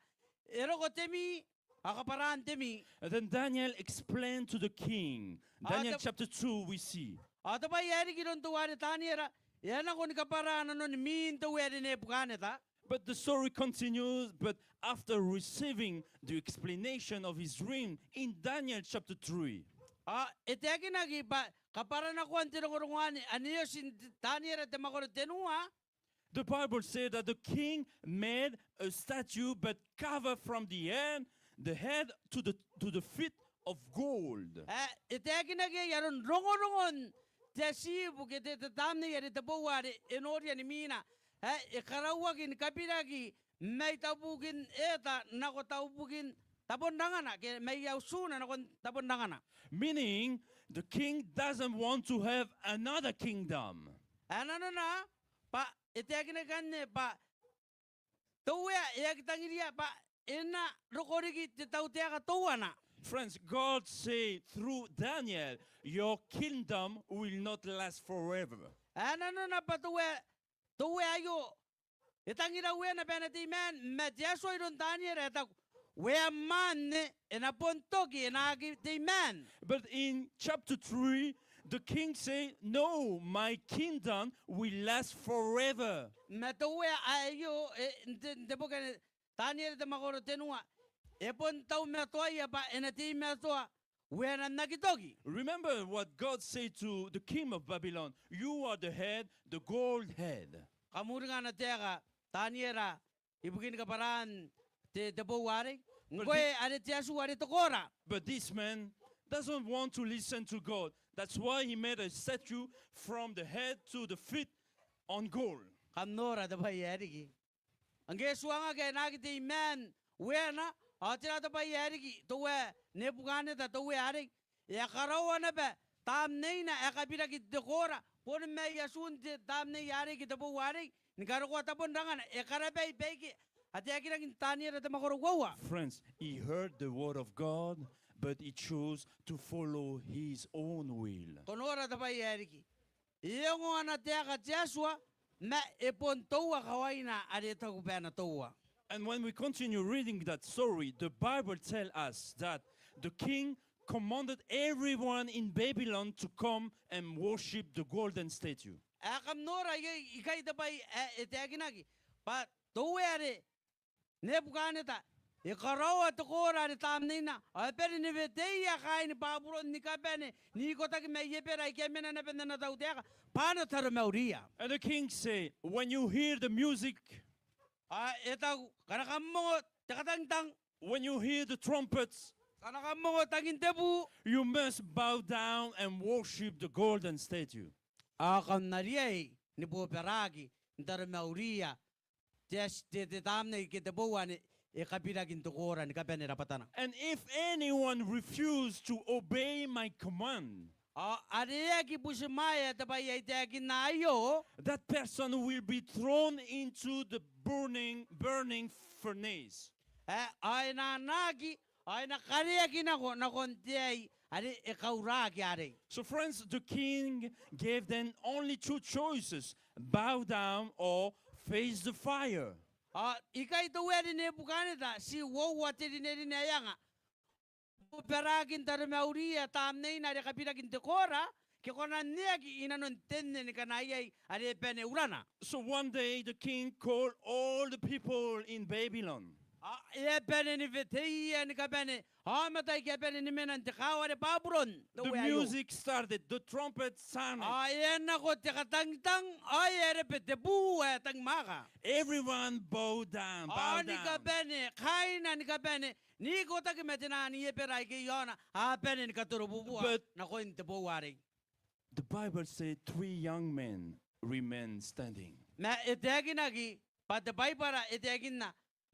Ero ko temi akaparan temi. And then Daniel explained to the king. Daniel chapter 2 we see. Ata ba yari ginon tuwari taniera. Yan ako ni kaparan ano ni min tuwari ne bukaneta. But the story continues, but after receiving the explanation of his dream in Daniel chapter 3. Itegi nagi ba kaparan ako ang tinurungan aniyo sin taniera te makoro tenua. The Bible said that the king made a statue but covered from the head to the feet of gold. Itegi nagi yaron rongorongon te sibu kete te tamne yari te buwari enoria ni mina. Ikarawagin kapiragi may tabugin eta nako tabugin tabondangana ke may yausuna nako tabondangana. Meaning, the king doesn't want to have another kingdom. Ano na pa itegina kanne pa tuwa yagtangiria pa ina rokorigi tautea tuwana. Friends, God said through Daniel, your kingdom will not last forever. Ano na pa tuwa ayo itangira we na penati man medyaso iron tanya reta we man ina pontogi ina agi man. But in chapter 3, the king said, no, my kingdom will last forever. Metuwe ayo depokan tanya reta makoro tenua epon tau metoya ba enati metoa we na nagitogi. Remember what God said to the king of Babylon, you are the head, the gold head. Kamuringa na tega taniera ibugin kaparan te wari But ngoy ade tiasu wari tokora. But this man doesn't want to listen to God. That's why he made a statue from the head to the feet on gold. Kamnora da bayarigi ange suanga ke nagiti man wena atira da bayarigi to we nepugane da to we ari ya karawana be tam neina akabira ki dekora pon me yasun tam ne yari ki to wari Nikaro ko tapon dangan ekarabe beki atya kin taniera da makoro gowa. Friends, he heard the word of God, but he chose to follow his own will. Konora da bayarigi iyongo anatea ka Joshua ma epon towa kawaina adeta kupana towa. And when we continue reading that story, the Bible tells us that the king commanded everyone in Babylon to come and worship the golden statue. Akam nora ikai da bay etaginagi pa towe Nebuchadnezzar ikarawa tokora ni tamnina apere ni veteya kaini baburo ni kabene ni kota ki me yepera ikemena na benda na daudeka pana taro mauria. And the king said, when you hear the music, Eta kanakammo takatang when you hear the trumpets, kanakammo tangin tebu you must bow down and worship the golden statue. akam nariai ni poperagi taro mauria tes te tamne ke tebuani ikapira kintokora ni kabene rapatana. And if anyone refuse to obey my command, Ariaki pusimaya tabay itakin na ayo. that person will be thrown into the burning furnace. Ay na nagi ay na kariaki na kontiay ari ikauraki ari. So friends, the king gave them only two choices, bow down or face the fire. Ikay to weri ne bukanita si wawati rineri na yanga. Peragin taro mauria tamnei na re kapiragin dekora ke kona niagi inanon tenne ni kanayay ari pene urana. So one day the king called all the people in Babylon. E pene ni veteia ni kapene hamatay ke pene ni menan dekaware babron. The music started, the trumpet sounded. Ayan ako tikatangtang ay erepete buwe tang maka. Everyone bowed down, bowed Ni down. kapene kaina ni kapene ni ko ta kemetina ni eperai ke yona a pene ni katuro bubuwa But- na ko inte buwari. The Bible said 3 young men remained standing. Ma etegi nagi pate bai para etegi na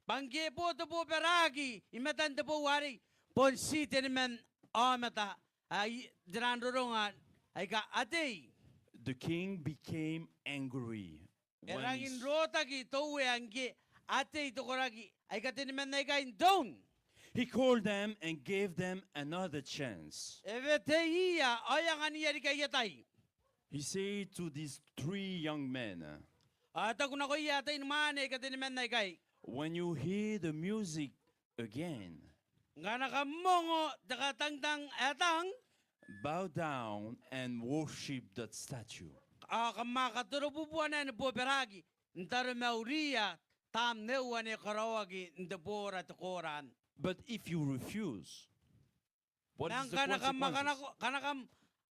bangke po to po peragi imetan te buwari pon si men amata ay dirandorongan ay ka atei. The king became angry. when he Erangin rota ki towe angke atei to koragi ay ka men na ikain down. He called them and gave them another chance. Eveteia ayang aniyari kay yatay. He said to these 3 young men, Ata kuna ko yatay mane ka men na ikay. when you hear the music again, Nga nakamongo takatangtang etang bow down and worship that statue. kamakaturo bubuan na po peragi. Ntaro mauria tam neuwa ni karawagi ndebora tokoran. But if you refuse, what is Nang the kanakam consequences? kanakam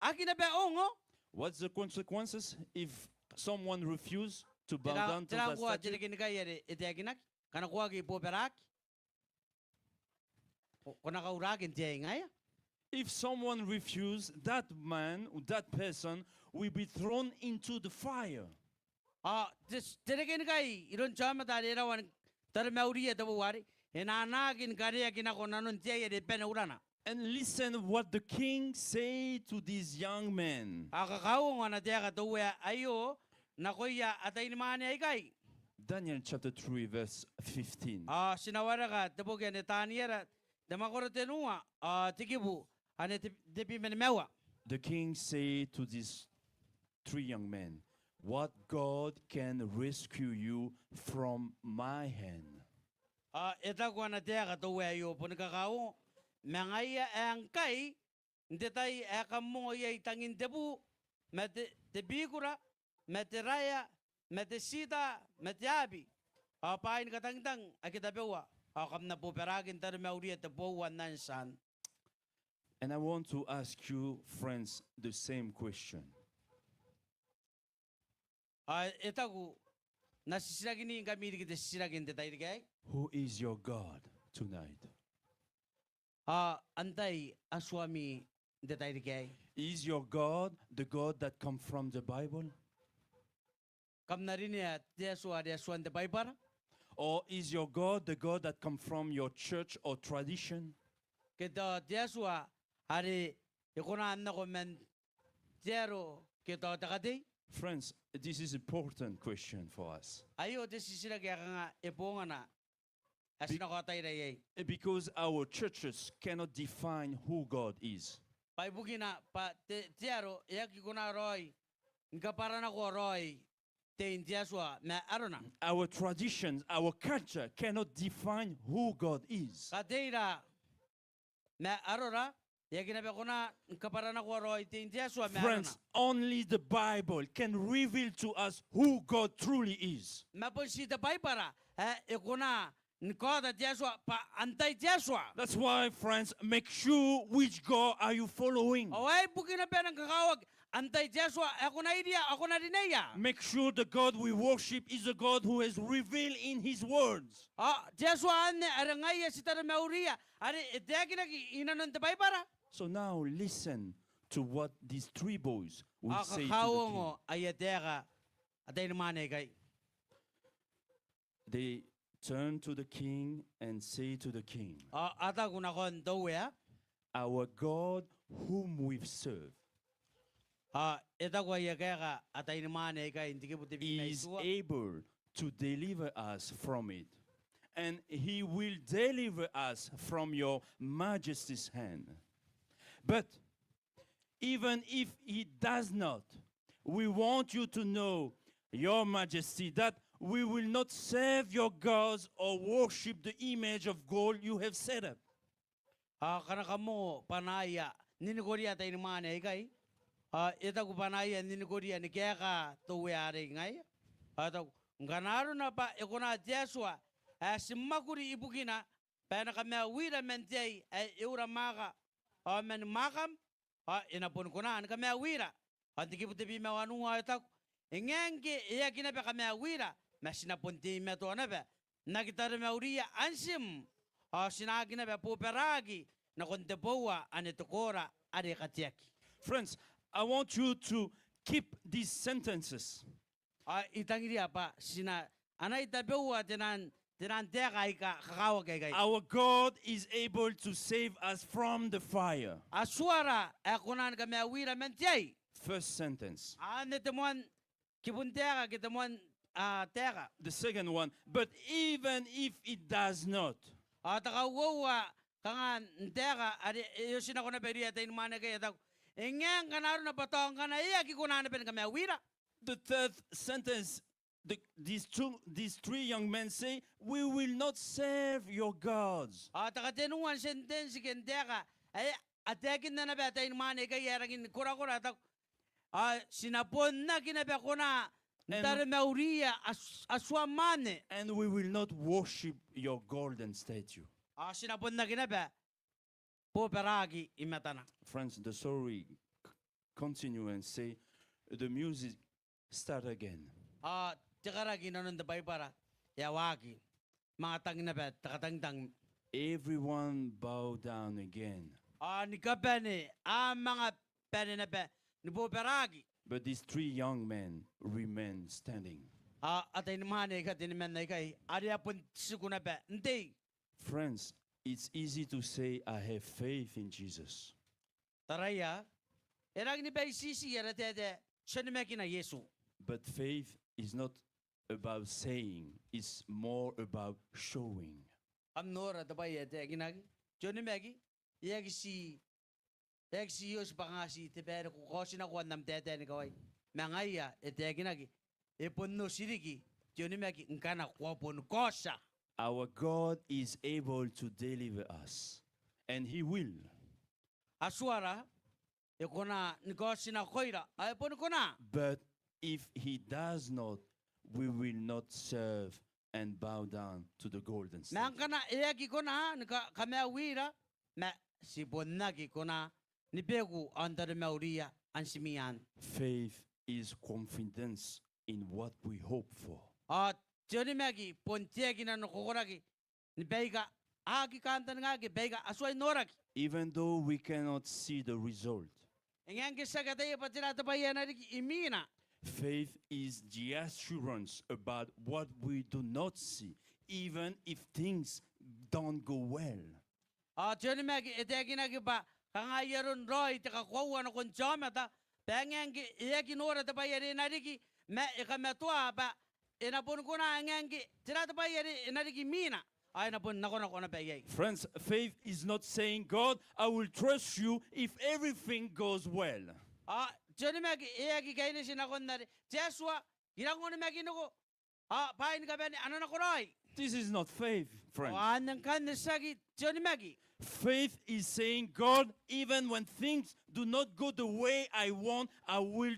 akin na be ongo. What's the consequences if someone refuses to bow down to Tira that ko statue? atilikin kay iteginak kanakuagi po peraki. Kunakauragin tiya ngaya. If someone refuses, that man, that person will be thrown into the fire. Tirikin kay iron chama tali rawan Tar Mauria the Wari, and Anagin Garia Ginakonan Tia de Penaurana. And listen what the king said to these young men. Akakao on a terra to where Ayo, Nakoya Atainmane Gai. Daniel chapter 3, verse 15. Sinawaraga, the book and the Taniera, the Makorotenua, Tikibu, and the Pimemewa. The king said to these 3 young men, what God can rescue you from my hand. Etaguana terra to where you Punicao, Mangaya and Kai, Detai Akamoya Tangin Debu, Met the Bigura, Meteraya, Metesita, Metiabi, Pain Katangtang, Akitabewa, Akamna Poperag in Termauri at the Bow and Nansan. And I want to ask you, friends, the same question. Etagu, Nasiragini Gamiri the Siragin the Taigay. Who is your God tonight? Antai Aswami the Taigay. Is your God the God that comes from the Bible? Kamnarinia, Desua, Deswan the Bible. Or is your God the God that comes from your church or tradition? Kita Desua, Hari, Yukuna Nagomen, Zero, Kita Takati. Friends, this is an important question for us. Ayo, this is Siraganga, Epongana, as Nakotay. Because our churches cannot define who God is. By Bugina, but Zero, Yakuna Roy, Nkaparana Roy, Tain Desua, Ma Arona. Our traditions, our culture cannot define who God is. Kateira, Ma Arora. Friends, Friends, only the Bible can reveal to us who God truly is. That's why, friends, make sure which God are you following. Make sure the God we worship is a God who is revealed in His words. So now listen to what these 3 boys will say to the king. They turn to the king and say to the king, our God whom we've served is able to deliver us from it. And He will deliver us from your majesty's hand. But even if He does not, we want you to know, Your Majesty, that we will not serve your gods or worship the image of gold you have set up. Kanakamo panaya ninigoria tainmane kai. Itaku panaya ninigoria nikeka tuweare ngai. Atau nganaru na pa ekona Jesua simakuri ibukina panakamea wira mentei eura maga men magam inapun kunan kamea wira antikiputi bime wanua itaku ingenge yakina pa kamea wira masina punti metona pa nakitare mauria ansim sinagina pa poperagi na kontepoa anetukora adekatiaki. Friends, I want you to keep these sentences. Itangiria pa sina anaitapewa tenan our God is able to save us from the fire. First sentence. The second one, but even if it does not, the third sentence, these 3 young men say, we will not serve your gods. And we will not worship your golden statue. Friends, the story continue and say, the music start again. Everyone bow down again. But these 3 young men remain standing. atay mane ka tinimen na kay ari pun sikuna be hindi. Friends, it's easy to say, I have faith in Jesus. Taraya, erag ni bay sisi yara tete shenimeki na Yesu. But faith is not about saying, it's more about showing. Am nora tabay ete ginagi. Shenimeki, yagsi yos pangasi tepere ko kosin ako nam tete ni kawai. Mangaya ete ginagi. Ipon no siriki, shenimeki ngkana kwa pon kosa. Our God is able to deliver us, and He will. Aswara, ikona negosi na koira, ay pon kona. But if He does not, we will not serve and bow down to the golden snake. Mangkana iyagi kona nika kamea wira, ma si bonagi kona ni pegu under mauria ansimian. Faith is confidence in what we hope for. Johnny Maggie, Pontiagina no Koragi, Nibega, Agi Kantan Gagi, Bega, Asway Noraki. Even though we cannot see the result, And Yangi Sagatay Patirata Bayanari Imina. faith is the assurance about what we do not see, even if things don't go well. Johnny Maggie, Etaginagiba, Kangayaron Roy, Takawan on Jomata, Bangangi, Yaginora the Bayarinariki, Mekamatua, in a Bunkuna Yangi, Tirata Bayari, Nariki Mina. I know Nakona on a bay. Friends, faith is not saying, God, I will trust you if everything goes well. Johnny Maggie, Egi Gainish in a Gondari, Joshua, you don't want to make it go. Pine Gabani, Ananakoroi. This is not faith, friends. And can the Sagi, Johnny Maggie. Faith is saying, God, even when things do not go the way I want, I will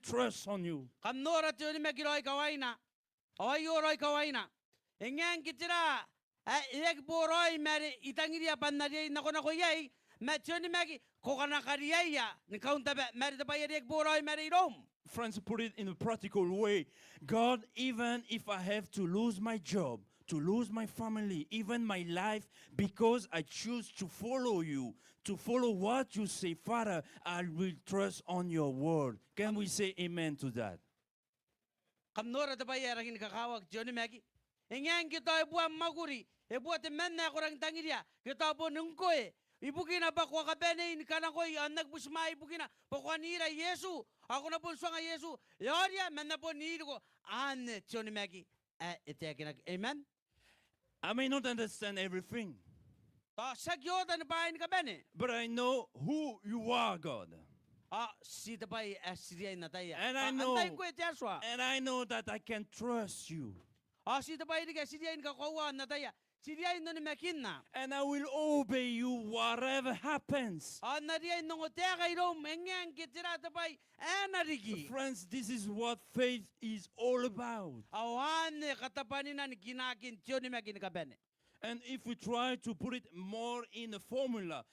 trust on you. Come Nora Johnny Maggie Roy Kawaina. Oh, you Roy Kawaina. And Yan Kitira, Egg Boroi, Mary, Itangia Panadi, Nakonakoye, Met Johnny Maggie, Kokanakaria, Nikauntaba, married by Egg Boroi, Mary Rome. Friends, put it in a practical way. God, even if I have to lose my job, to lose my family, even my life, because I choose to follow you, to follow what you say, Father, I will trust on your word. Can we say amen to that? Come Nora the Bayarin Kakawak, Johnny Maggie. And Yan Kita Bua Maguri, a boat a man Nakorang Tangiria, Getabo Nunkoe, Ibukina Bakwakabene in Kanakoi, and Nakushma Ibukina, Pokwanira Yesu, Akonapon Swanga Yesu, Yoria, Manapon Nigo, and Johnny Maggie. Amen. I may not understand everything, Sagyot and Bain Kabene. but I know who you are, God. See the bay as Syria Nataya. And I know, Joshua. and I know that I can trust you. See the bay to Syria in Kakawa Nataya. Syria in the Makina. And I will obey you whatever happens. Nadia no Terra Rome, and Yan get it out the bay, Anariki. Friends, this is what faith is all about. Awan Katapanin and Ginakin, Johnny Makin Kabene. And if we try to put it more in a formula,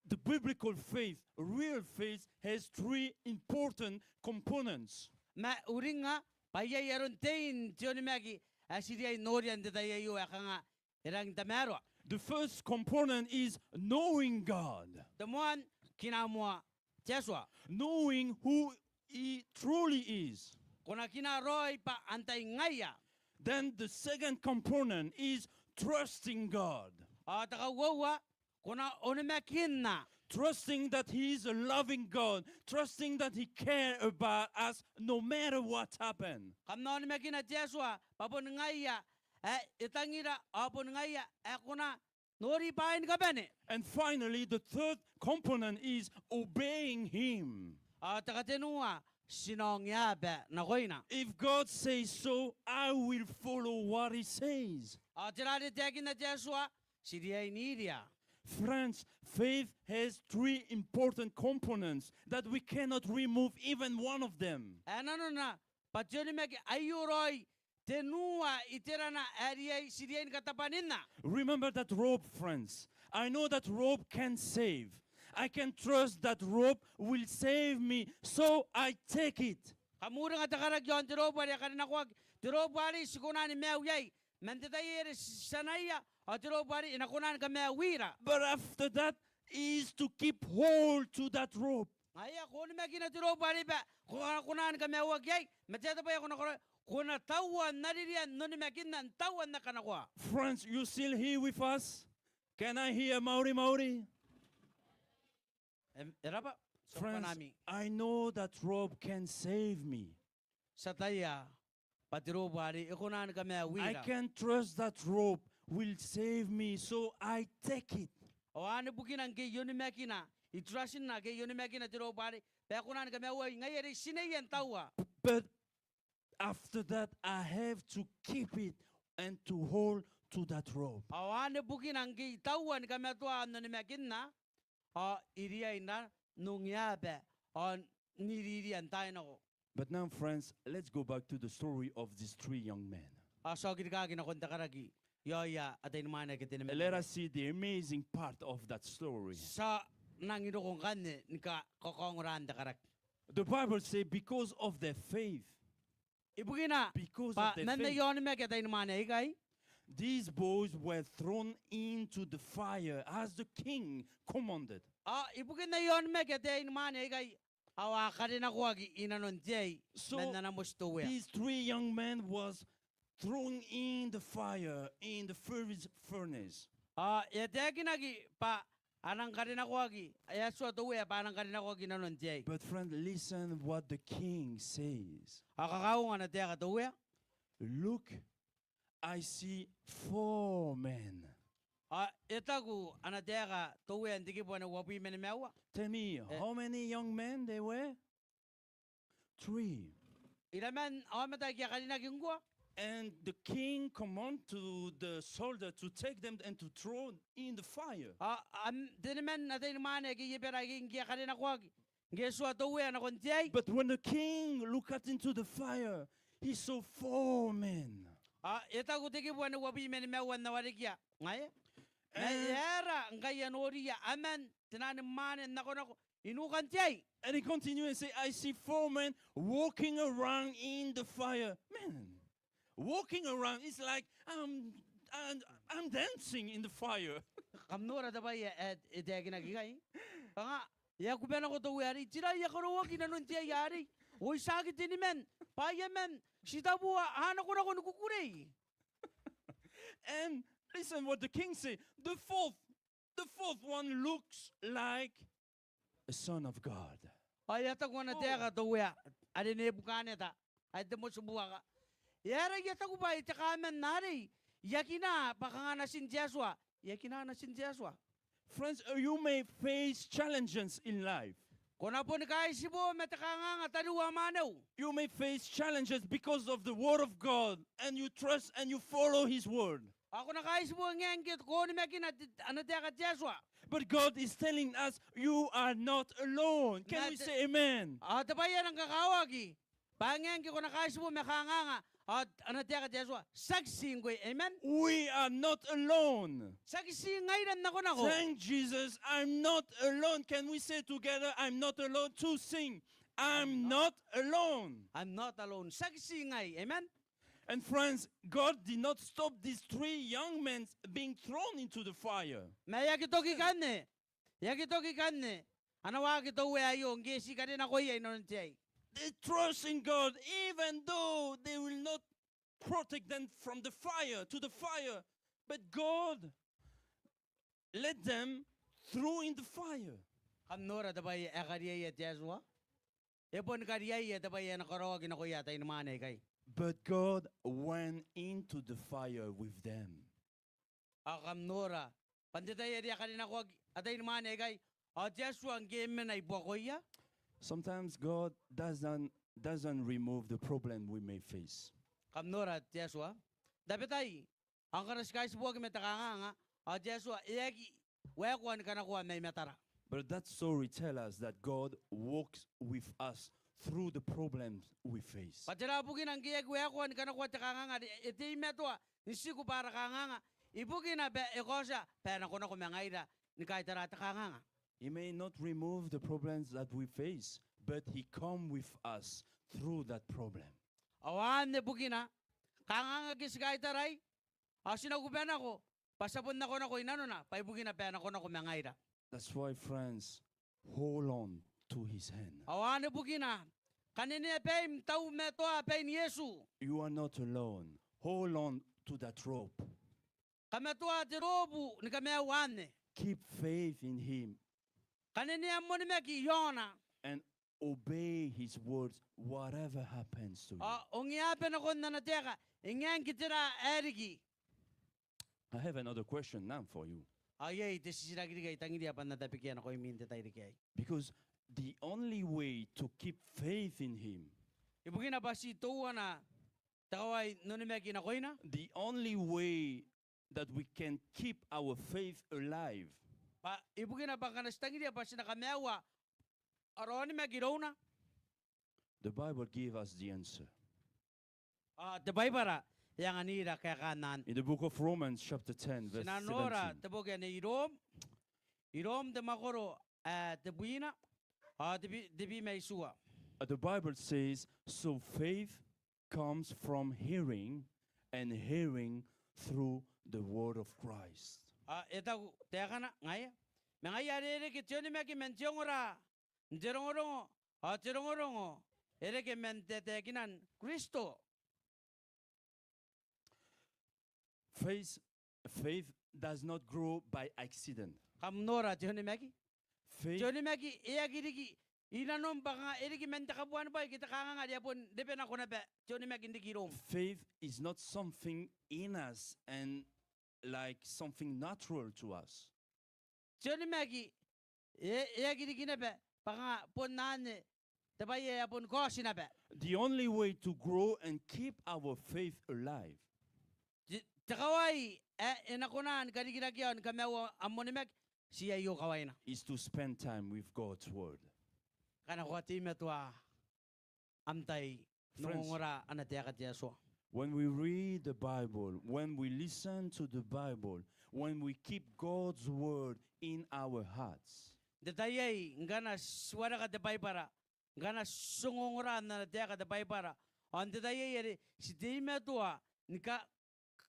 the biblical faith, real faith, has three important components. Ma Uringa, Payaron Tain, Johnny Maggie, as Syria Norian the Dayu Akanga, Erang Tamara. The first component is knowing God, The one Kinamua, Joshua. knowing who He truly is. Konakina Roy pa Antai Ngaya. Then the second component is trusting God, Takawawa, Kona Onemakina. trusting that He is a loving God, trusting that He cares about us no matter what happens. Kamnon Makina Joshua, Papon Ngaya, Itangira, Apon Ngaya, Akona, Nori Pain Kabene. And finally, the third component is obeying Him. Takatenua, Sinong Yabe, Nagoina. If God says so, I will follow what He says. Tirade taking the Joshua, Syria in India. Friends, faith has three important components that we cannot remove even one of them. Anana, but Johnny Mac, Ayuroi, Tenua, Iterana, Area, Syria in Katapanina. Remember that rope, friends. I know that rope can save. I can trust that rope will save me, so I take it. Kamurang at the Karagion, the rope, Yakanawak, the rope body, Sikonani Meway, Mentatayer, Sanaya, or the rope body in Akonan Kamewira. But after that is to keep hold to that rope. Ngaya kuni makina tiro bari ba kunan kami awag yay. Matata pa kuna kuna tawan naririyan nuni makina tawan na kanakwa. Friends, you still here with us? Can I hear Maori Maori? Era ba? So Friends, panami. I know that rope can save me. Sa taya patiro bari kunan kami I awira. can trust that rope will save me, so I take it. O ano bukin ang kay yuni makina. Itrasin na kay yuni makina tiro bari. Pero kunan kami away ngayari sinayan tawa. But after that, I have to keep it and to hold to that rope. O ano bukin ang kay tawan kami tuwa ano ni makina. O iriay na nungyabe. O niririyan tayo na ko. But now, friends, let's go back to the story of these three young men. So kagina konta karagi. Yoya atay naman kita naman. Let us see the amazing part of that story. Sa nangiro kong kanya nika kokongran da karak. The Bible says, because of their faith, Ibugina because pa of their nanda faith, yon me kita naman kay. these boys were thrown into the fire as the king commanded. Ibugina yon me kita naman kay. Awa ka rin ako agi inanon jay. So, Nanda na mustuwe. these three young men was thrown in the fire, in the furnace. Yate ginagi pa anang ka rin ako agi. Ayaswa tuwe pa anang ka rin ako agi nanon jay. But friend, listen what the king says. Akakaw nga na tiya ka tuwe. Look, I see 4 men. Itagu anatiya ka tuwe ang tiki po na wapi menemewa. Tell me, how many young men they were? 3. Iraman awamatay kaya kanina kingwa. And the king commanded to the soldier to take them and to throw in the fire. Dinaman natin naman kaya peraging kaya kanina kwag. Geswa tuwe na kontiyay. But when the king looked into the fire, he saw 4 men. Itagu tiki po na wapi menemewa na warikya. Ngayon. And, Era ngaya noriya aman tinanim manen nako inukan tiyay. and he continued and said, I see 4 men walking around in the fire. Man, walking around, it's like I'm dancing in the fire. Kamnora da ba ya ite ginagigay. Nga ya kubena ko to yari tira ya karo ginanon tiyay yari. Oy sakit din men. Payamen sitabuwa hana ko na ko nukukurey. And listen what the king said. The fourth one looks like a son of God. Ayata ko na tiya ka to ya. Adi ne bukane ta. Ay demo subuwa ka. Yara yata ko ba ita kamen nari. Yakina pakanga na sinjaswa. Yakina na sinjaswa. Friends, you may face challenges in life. Kona po ni kay sibo metakanga nga taluwa manaw. You may face challenges because of the word of God, and you trust and you follow his word. Ako na kay sibo ngengkit ko ni makina ano tiya ka jaswa. But God is telling us, you are not alone. Can we say amen? Tabayan ang kakawagi. Pangengkit ko na kay sibo mekanga nga. Ano tiya ka jaswa. Sagsing ko, amen? We are not alone. Sagsing ngayon na ko na ko. Thank Jesus, I'm not alone. Can we say together, I'm not alone? To sing, I'm not alone. I'm not alone. Sagsing ngay, amen? And friends, God did not stop these 3 young men being thrown into the fire. May yakitoki kanne. Yakitoki kanne. Ano wa kito we ayo ngesi ka din ako yay non tiyay. They trust in God even though they will not protect them from the fire to the fire. But God let them through in the fire. Kamnora tabay akariya ya jaswa. Epon kariya ya tabay na karawag na ko yata inamane kay. But God went into the fire with them. Kamnora. Panditay ya kanina ko atay inamane kay. Jaswa ang game na ibuakoya. Sometimes God doesn't remove the problem we may face. Kamnora jaswa. Dapat ay ang kanas guys buwag metakanga nga. Jaswa iyagi wekwan kana ko may metara. But that story tells us that God walks with us through the problems we face. Patira bugin ang giyag wekwan kana ko takanga nga iti metwa nisiku para kanga nga. Ibugin na be ekosya pena ko na kumangaira ni kay tara takanga nga. He may not remove the problems that we face, but He come with us through that problem. Awan ne bugina kanga nga gis kay taray. Sinaguban ako pasapon na ko inano na paibugin na pena ko na kumangaira. That's why, friends, hold on to his hand. Awane bukina. Kanine peim tau metoa pein Yesu. You are not alone. Hold on to that rope. Kametoa te robu ni kamea wane. Keep faith in him Kanine amoni meki yona. and obey his words, whatever happens to you. Ongi ape na kon na teka. Ingan kitira erigi. I have another question now for you. Ayay te sisiragiri kay tangi dia panna tapikian ako iminte tayo kay. Because the only way to keep faith in him, Ibukina ba si tuwa na tawai nuni meki na koina? the only way that we can keep our faith alive, Pa ibukina ba kanas tangi dia pa si nakamewa. Aroni meki rona. the Bible gives us the answer. Te baibara yang anira kaya kanan. In the book of Romans, chapter 10, verse Sinanora 17. te boga ni Irom te makoro te buina. Te bi may sua. The Bible says, so faith comes from hearing, and hearing through the word of Christ. Eta te kana ngaya. Mengaya re ke tioni meki mentiongora. Njerongorongo. Njerongorongo. Ere ke mente te kinan Kristo. Faith does not grow by accident. Kamnora tioni meki. Faith, Tioni meki iya girigi. Inanom baka erigi mente kabuan ba kita kanga dia pun depe na kona be. Tioni meki ndikirom. faith is not something in us and like something natural to us. Tioni meki iya girigi na be. Baka pun nane. Tabaye pun kosi na be. The only way to grow and keep our faith alive Takawai enakunan karigiragian kamewa amonimek siya yo kawai na. is to spend time with God's word. Kana ko timetwa amtay Friends, nungura anatia katiaswa. when we read the Bible, when we listen to the Bible, when we keep God's word in our hearts, Detayay ngana swara ka debay para ngana sungungura na natia ka debay para. On detayay yeri si timetwa nika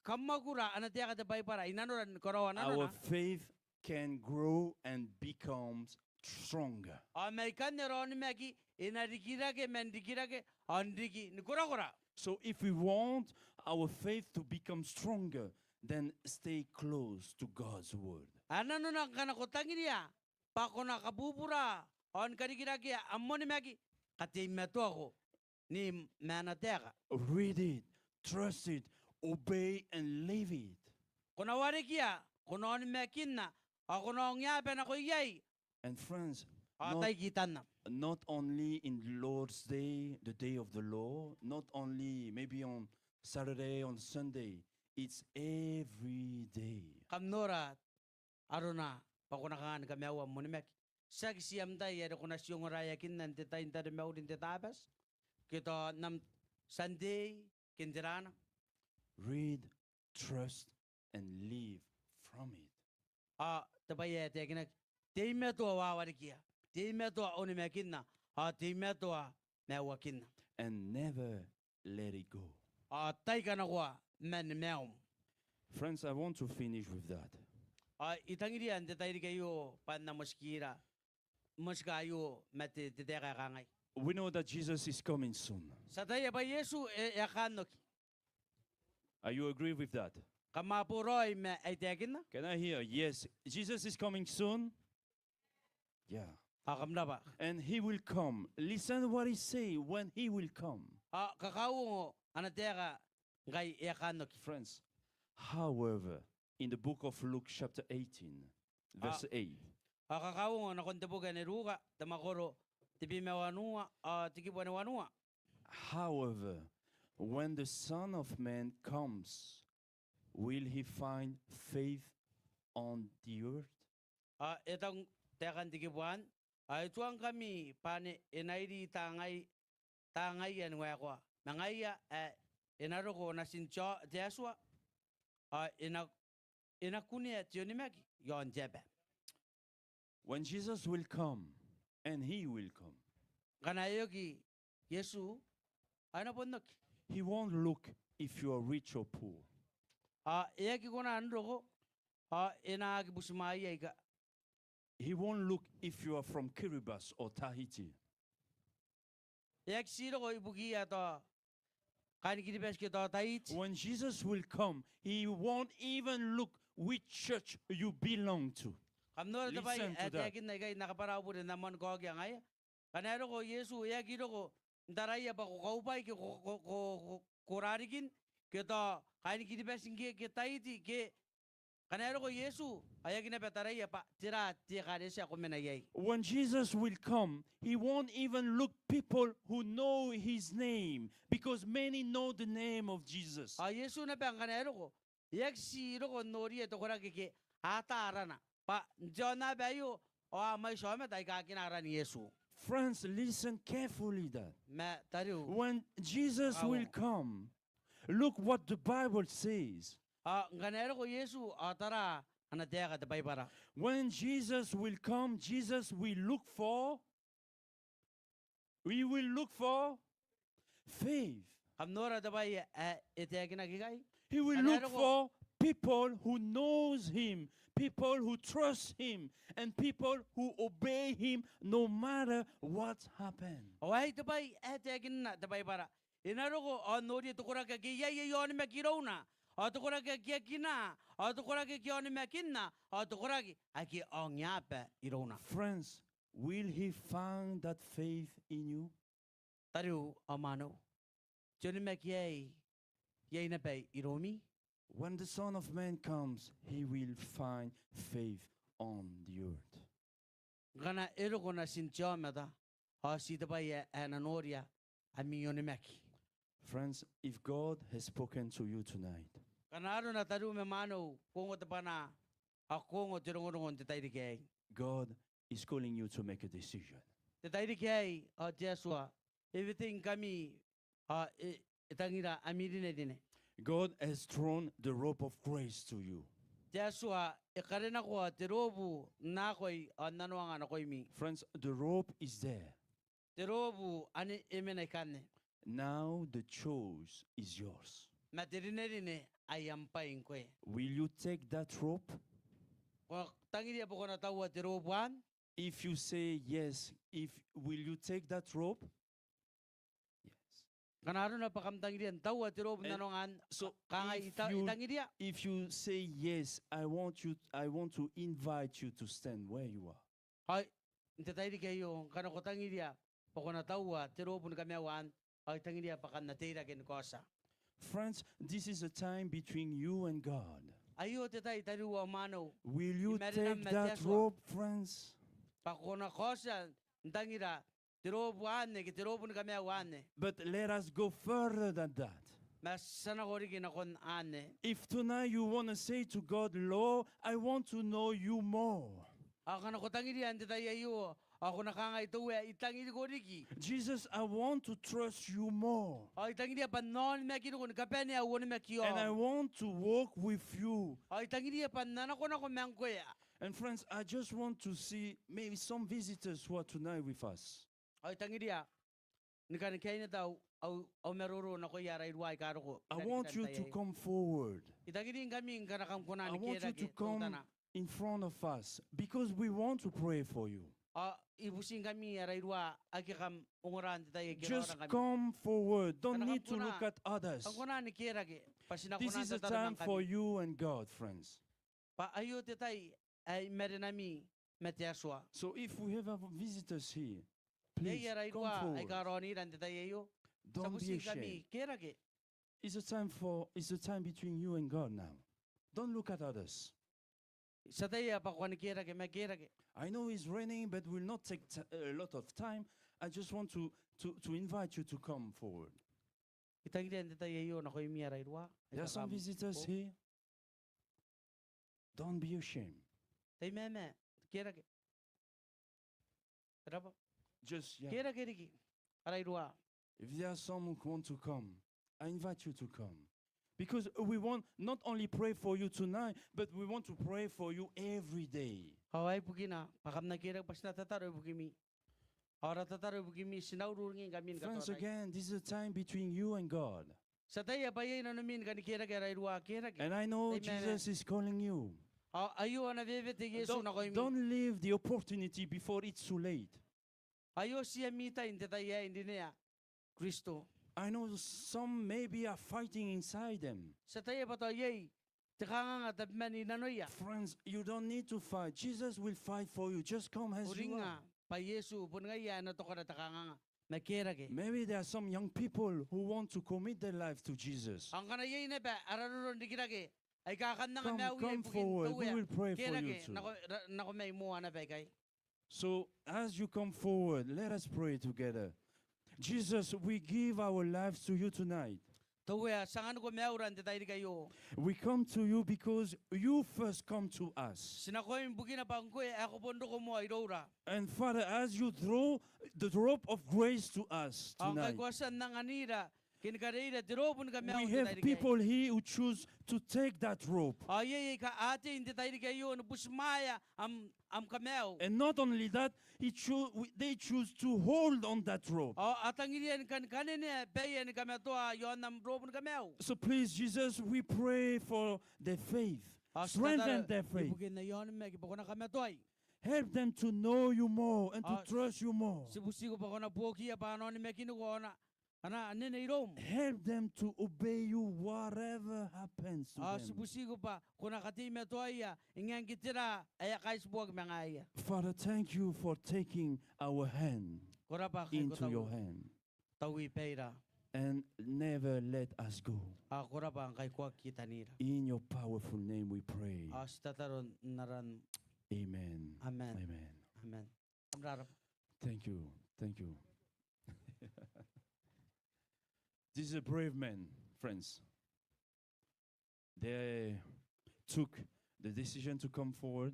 kamagura anatia ka debay para inanuran korowa na our na. faith can grow and becomes stronger. Amerikan neron meki inarikirage mendikirage andiki nikura. So if we want our faith to become stronger, then stay close to God's word. Ano na kana ko tangiria pa ko na kabubura on karikirage ammoni meki katimeto ako ni manateka. Read it, trust it, obey and live it. Kuna warikia kuna on mekin na ako na ngyape na ko yay And friends, atay kitan na. not only in the Lord's Day, the day of the Lord, not only maybe on Saturday, on Sunday, it's every day. Kamnora aruna pa ko nakaan kamewa mo ni mek. Saksi amday yada ko na siyong raya kin nante tayo nta mew din tetabas. Kita nam Sunday kindirana. Read, trust, and live from it. Tabaye te kinak timeto wawarikia. Timeto oni mekinna. Timeto mewakinna. And never let it go. Tay ka na kwa men mew. Friends, I want to finish with that. Itangiri ante tayo kayo pan na muskira. Muskayo mati titeka kangay. We know that Jesus is coming soon. Sa tayo ba Yesu yakanok. Are you agree with that? Kamapuroy me ay tekin na? Can I hear? Yes, Jesus is coming soon. Yeah. Kamna ba? And he will come. Listen what he say when he will come. Kakao anateka ngay yakanok. Friends, however, in the book of Luke chapter 18, verse 8, Kakao na kontebuga ni ruga tamakoro tibi mewanua tikibuan wanua. however, when the Son of Man comes, will he find faith on the earth? Itong tekan tikibuan tuang kami pane inairi tangay yan wako. Mangaya inaro ko na sincho tiaswa inakunia tionimaki yon jebe. When Jesus will come, and he will come, Kanayoki Yesu ano ponok. he won't look if you are rich or poor. Iyaki ko na andro ko ina busumaya ika. He won't look if you are from Kiribati or Tahiti. Yak siro ko ibugi ato kain kiribes ke to tait. When Jesus will come, he won't even look which church you belong to. Kamno ta bai Listen to at that. yakin na gay nakaparaw po rin naman ko kaya ngay. Kanero ko Yesu yakiro ko daraya ba ko kaupay ke ko kurarigin ke to kain kiribes ke taiti ke kanero ko Yesu ayakin na betaraya pa tira kare siya ko menayay. When Jesus will come, he won't even look people who know his name because many know the name of Jesus. Yesu na bang kanero ko yak siro ko nori to kuragi ke atara na pa Jona bayo o may shome tay kakinara ni Yesu. Friends, listen carefully that. Me tariu. When Jesus Bravo. will come, look what the Bible says. Ganero ko Yesu atara anatya ka tabay para. When Jesus will come, Jesus will look for, we will look for faith. Kamnora tabay etya kinagigay. He will Ano look ko- for people who knows him, people who trust him, and people who obey him no matter what happened. Away tabay etya kinna tabay para. Inaro ko nori to kura ka giyay yon me kirona. O to kura ka kina. O to kura ka yon me kinna. O to kura ki aki ongyape irona. Friends, will he find that faith in you? Tariu amano. Johnny McYay. Yay na bay iromi. When the Son of Man comes, he will find faith on the earth. Gana ero ko na sintiyo mata. O si tabay ananoria. Ami yon meki. Friends, if God has spoken to you tonight, Kanaro na taru me mano. Kungo tapana. Ako ngo tirungon titay di kay. God is calling you to make a decision. Titay di kay. O Jesua. Everything kami. Itangira amirin na din eh. God has thrown the rope of grace to you. Jesua. Ikarena ko tirobu. Na ko'y nanuangan ako'y mi. Friends, the rope is there. Tirobu. Ani imenay kane. Now the choice is yours. Matirinerine ayampain ko eh. Will you take that rope? Kung tangiri po ko natawa tirobuan. If you say yes, will you take that rope? Yes. Kanaro na pakamtangiri ang tawa tirobu And nanongan. so Kanga itangiri. if you say yes, I want to invite you to stand where you are. Ay, itatay di kayo. Kano ko tangiri. Poko natawa tirobu na kami awan. Ay tangiri pakan natira kin kosa. Friends, this is a time between you and God. Ayo titay tariwa mano. Will you Imagine take I'm that Meteswa. rope, friends? Pako na kosa. Tangira. Tirobu ane. Tirobu na kami awan. But let us go further than that. Mas sana ko rin akon ane. If tonight you want to say to God, Lord, I want to know you more. Ako na ko tangiri ang titay ayo. Ako nakanga ito itangiri ko riki. Jesus, I want to trust you more. Ay tangiri pa non me kino kun kapene awon me kiyo. And I want to walk with you. Ay tangiri pa nana ko na ko mengko ya. And friends, I just want to see maybe some visitors who are tonight with us. Ay tangiri ya. Nikan kay na daw au meroro na ko yara irwai karo ko. I want you to come forward. Itangiri kami kanakam ko na I ni want kera you to ke. come in front of us because we want to pray for you. Ibusin kami yara irwa aki kam unguran tayo Just kami. come forward. Don't Kanakam need to ko na. look at others. Ang ko na ni kera ke. Pasina ko This na is a tatanong time kami. for you and God, friends. Pa ayo titay ay merenami metiaswa. So if we have our visitors here, Hey please yara come irwa ay forward. karoni ran titay ayo. Don't be Sabusin ashamed. kami kera ke. It's a time between you and God now. Don't look at others. Sa tayo pa ko ni kera ke me kera ke. I know it's raining, but will not take a lot of time. I just want to invite you to come forward. Itangiri ang titay ayo na ko yung yara irwa. There are some visitors here. Don't be ashamed. Tay meme kera ke. Raba Just yeah. kera ke riki. Ara irwa. If there are some who want to come, I invite you to come. Because we want not only pray for you tonight, but we want to pray for you every day. Hawai pugina pakam na kera pas na tataro pugimi. Ora tataro pugimi sinaurungin kami Friends, ka. again, this is a time between you and God. Sa tayo pa yun namin kan kera kera irwa kera ke. And I know Amen. Jesus is calling you. Ayo na bebe te Yesu na ko imi. Don't leave the opportunity before it's too late. Ayo siya mita inte tayo hindi niya. Kristo. I know some maybe are fighting inside them. Sa tayo pa tayo Tikanga nga tabmani nanoya. Friends, you don't need to fight. Jesus will fight for you. Just come as you Uringa are. pa Yesu pun nga ya na to kada takanga nga. Makera ke. Maybe there are some young people who want to commit their life to Jesus. Ang kana yey na ba araron di kita ke. Ay kakan nga Come, mew come forward. We will pray for Kera you ke too. nako may mo na ba kay. So as you come forward, let us pray together. Jesus, we give our lives to you tonight. Tuwa sangan ko meuran di tayo di kayo. We come to you because you first come to us. Sinakoy bugina pangko ako pondo ko mo ay dora. And Father, as you throw the drop of grace to us Ang tonight, kagwasan ng anira kinkarida dirobun ka mew we di have tayo di kayo. people here who choose to take that rope. Ay ka ate hindi tayo di kayo no busmaya am kamel. And not only that, they choose to hold on that rope. Atang irian kan kanene bayan kami to yon nam robun kamel. So please, Jesus, we pray for their faith. Strengthen their faith. Ibugin na yon me gibo na kami to ay. Help them to know you more and to trust you more. Sibusi ko pa ko na poki pa no ni me kinugo na. Ana anene irom. Help them to obey you whatever happens to them. Sibusi ko pa ko na kati me to ay ingang kitira ay kais buwag mga ay. Father, thank you for taking our hand Kora pa kay ko into your hand tawi peira. and never let us go. Kora pa ang kay kwa kita nira. In your powerful name we pray. Stataron naran. Amen. Amen. Amen. Amen. Amrarap. Thank you. Thank you. This is a brave man, friends. They took the decision to come forward.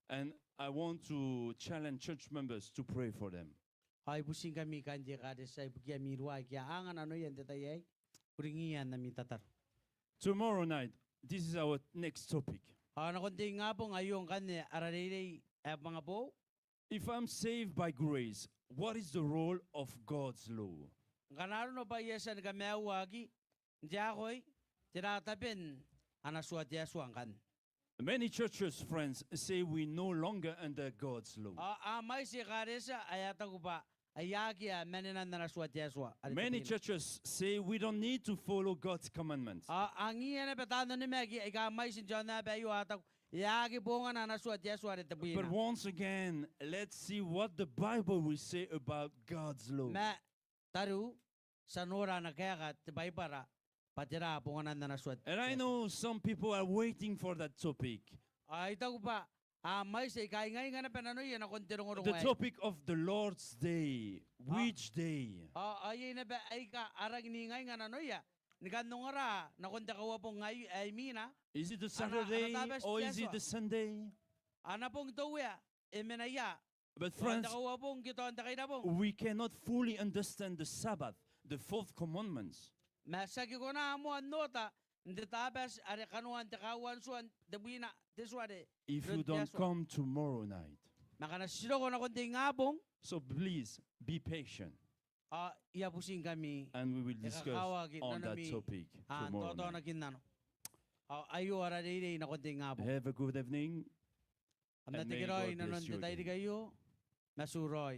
And I want to challenge church members to pray for them. Ay busing kami kanje kada sa ibukia mirwa kya angan ano yan tatayay. Uringian na mitatar. Tomorrow night, this is our next topic. Nakunti nga po ngayong kanya ararili mga po. If I'm saved by grace, what is the role of God's law? Kanaro no ba yesan kami awagi. Diyakoy tinatapin anaswat yaswang kan. Many churches, friends, say we no longer under God's law. May si karesa ayata ko pa ayagi menenan naswat yaswa. Many churches say we don't need to follow God's commandments. Ang iyan na betano ni Megi ay kamay si John na bayo atak yagi bunga na naswat yaswa rin tabuina. But once again, let's see what the Bible will say about God's law. Ma taru sanora na kaya ka tibay para patira bunga na naswat. And I know some people are waiting for that topic. Ay ito ko pa may si kay ngay nga na penano yan ako tirong The topic of the Lord's Day. Which day? Ay na ba ay ka arag ni ngay nga nano ya. Niganong ara na kunta kawa po ngay ay mina. Is it the Saturday tabas or is it Yeswa. the Sunday? Ana pong ito ya. Emenaya. But friends, Kunta kawa pong kito anta kay na pong. we cannot fully understand the Sabbath, the fourth commandments. Masagi ko na mo ang nota. Hindi tabas are kanuan takawan suan debuina deswade. If you Lord don't Yeswa. come tomorrow night. Makanasiro ko na kunti nga pong. So please be patient Iya pusing kami. and we will discuss Ikakawagin on na that nami. topic tomorrow Totoo na night. kinano. Ayo ara dili na kunti nga pong. Have a good evening. Ang and may natigiroy God na nun bless you tayo di again. kayo. Masuroy.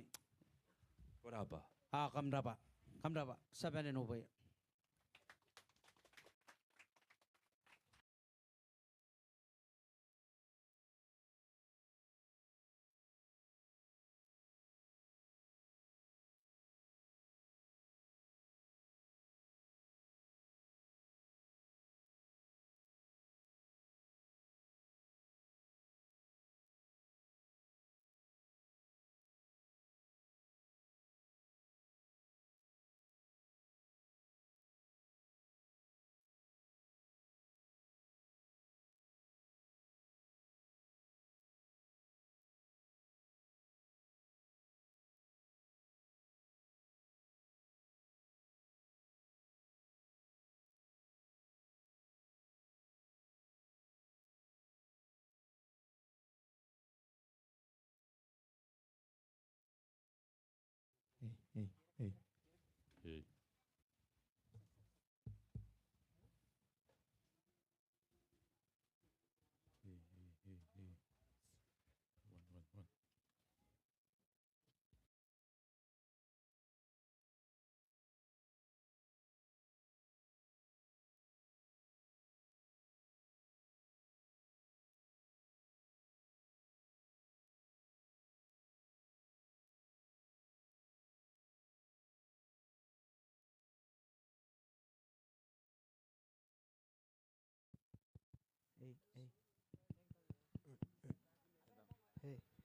Koraba. Kamdapa. Kamdapa. Sabanin mo ba yan?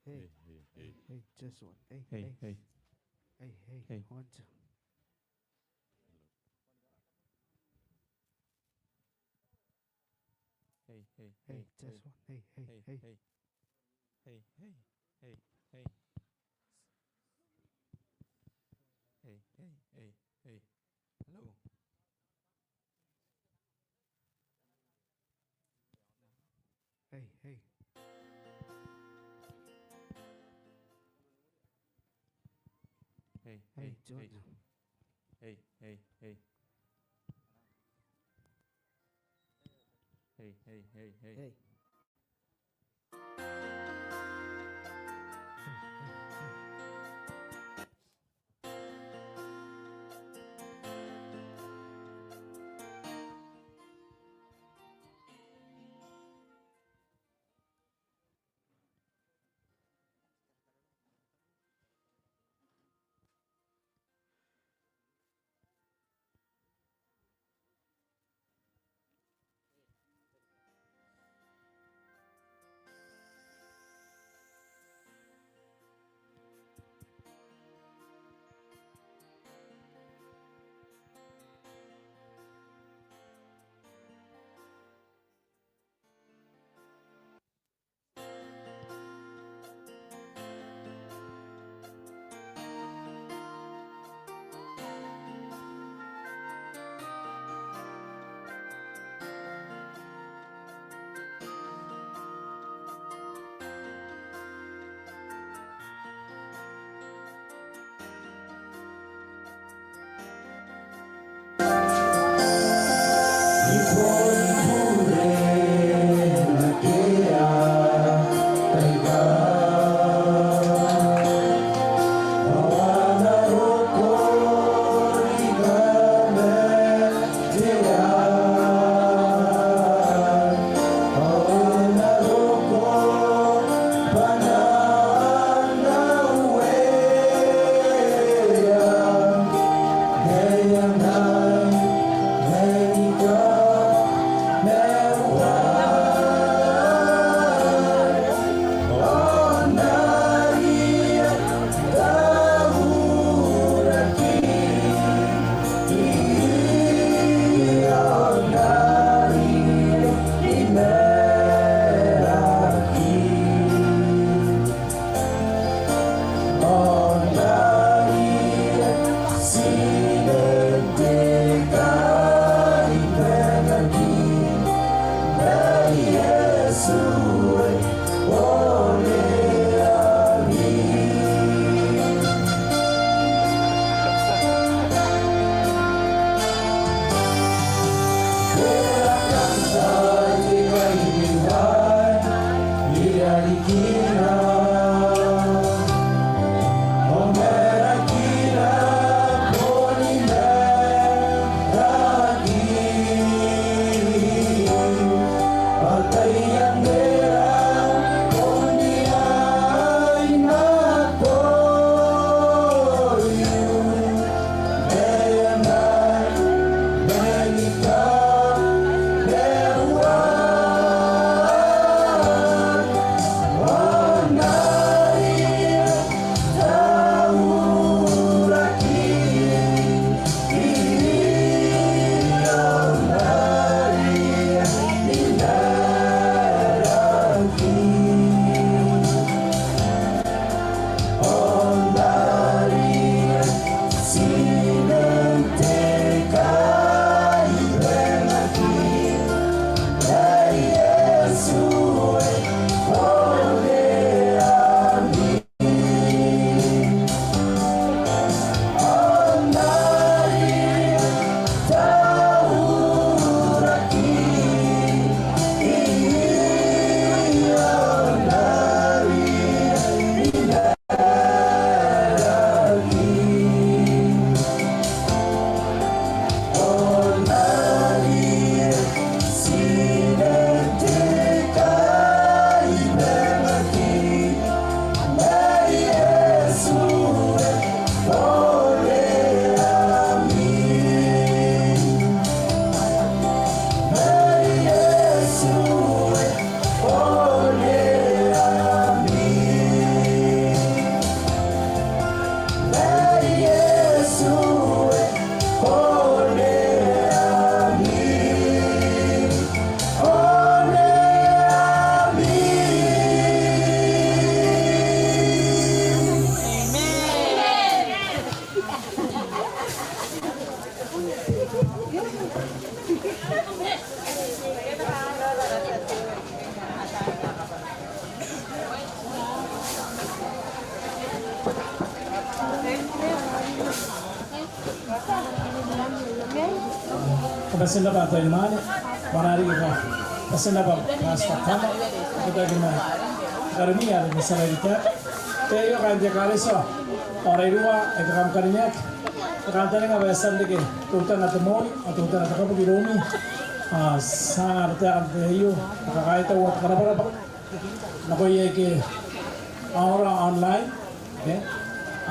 Hey, hey, just one. Hey, Hey, hey, hey, hey, hey, hey. 1, 2. Hey, hey, Hey, just one. Hey, hey, hey, hey. hey, hey, hey, hey, hey. Hey, hey, hey, hey. Hello. Hey, hey. Hey, Hey, hey, George. hey, hey, hey. Hey, hey, hey, hey. Hey. Kebesin dapat atau mana? Warari kita. Kebesin dapat pastor Tama. Kita gimana? Karena ini ada masalah kita. Tapi kan dia kali so. Orang dua, ekam karinya. Kan tadi nggak biasa lagi. Tuhan atau Mohi atau Tuhan atau apa di Romi. Sangat ada itu. Kakak itu buat berapa? Nak kau ye ke orang online.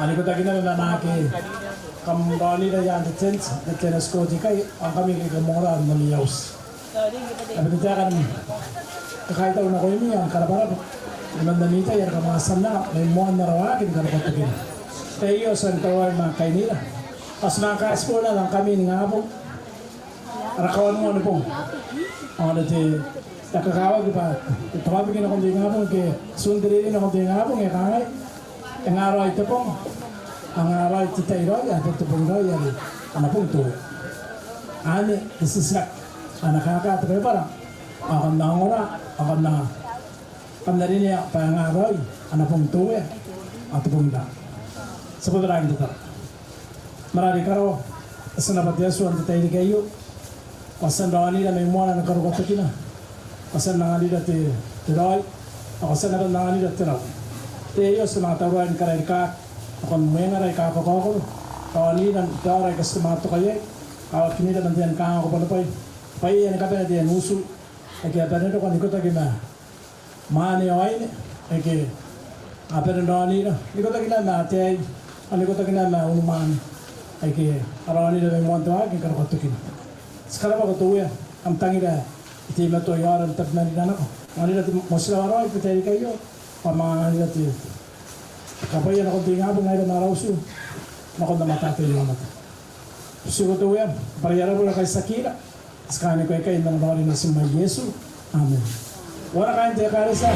Ani kita gina nak ke. Kembali dari yang desain sekolah jika kami ke moral melius. Tapi kita akan kakak itu nak kau ini yang karena Mandamita yang kemasan na may muan na rawakin ka na pagpagin. Tayo sa tawag mga kay nila. Pas nakaka-expo na lang kami ng ngabong. Rakawan mo ano po. Ano di nakakawag pa. Tumabigin ako ng ngabong kay sundirin ako ng ngabong ya kangay. Ang araw ito po. Ang araw ito tayo ya tutupong daw yan. Ano po ito. Ani isisak. Nakakatabi pa lang. Ako na ngora. Ako na Pandari niya pangaroy, anak pong tuwe, at pong da. Sa pagdarang kita. Marami karo, sa napatiyaso ang tatay ni kayo, pasan daw nila may mwana ng karugot na, pasan na nila tiroy, pasan na nila tiraw. Tayo sa mga taruan karay ka, akong may ngaray ka ako, daw nila, daw ray kasamato kayo, kawat kinila nandiyan ka ako palapay, pay yan ka pa nandiyan muso, ay kaya pa nito kung ikot na Mani away ni, eke, apa ni ko tagina na tay, ko tagina na unuman, eke, arawani na may muan tuwa, eke karo katukin. Sekarang ako tuwa, ang tangira, iti mato yaran tap na nila nako. Ani na mosla araw, ipitay kayo, pamanga nila ti. Kapay na ko tingabo ngayon na rawsu, nako na matatay yung mata. Sugo tuwa, pariyara mo na kay sakira. Sekarang ko kayo nang bawali na si Yesu. Amen. Wala kain dia karisa.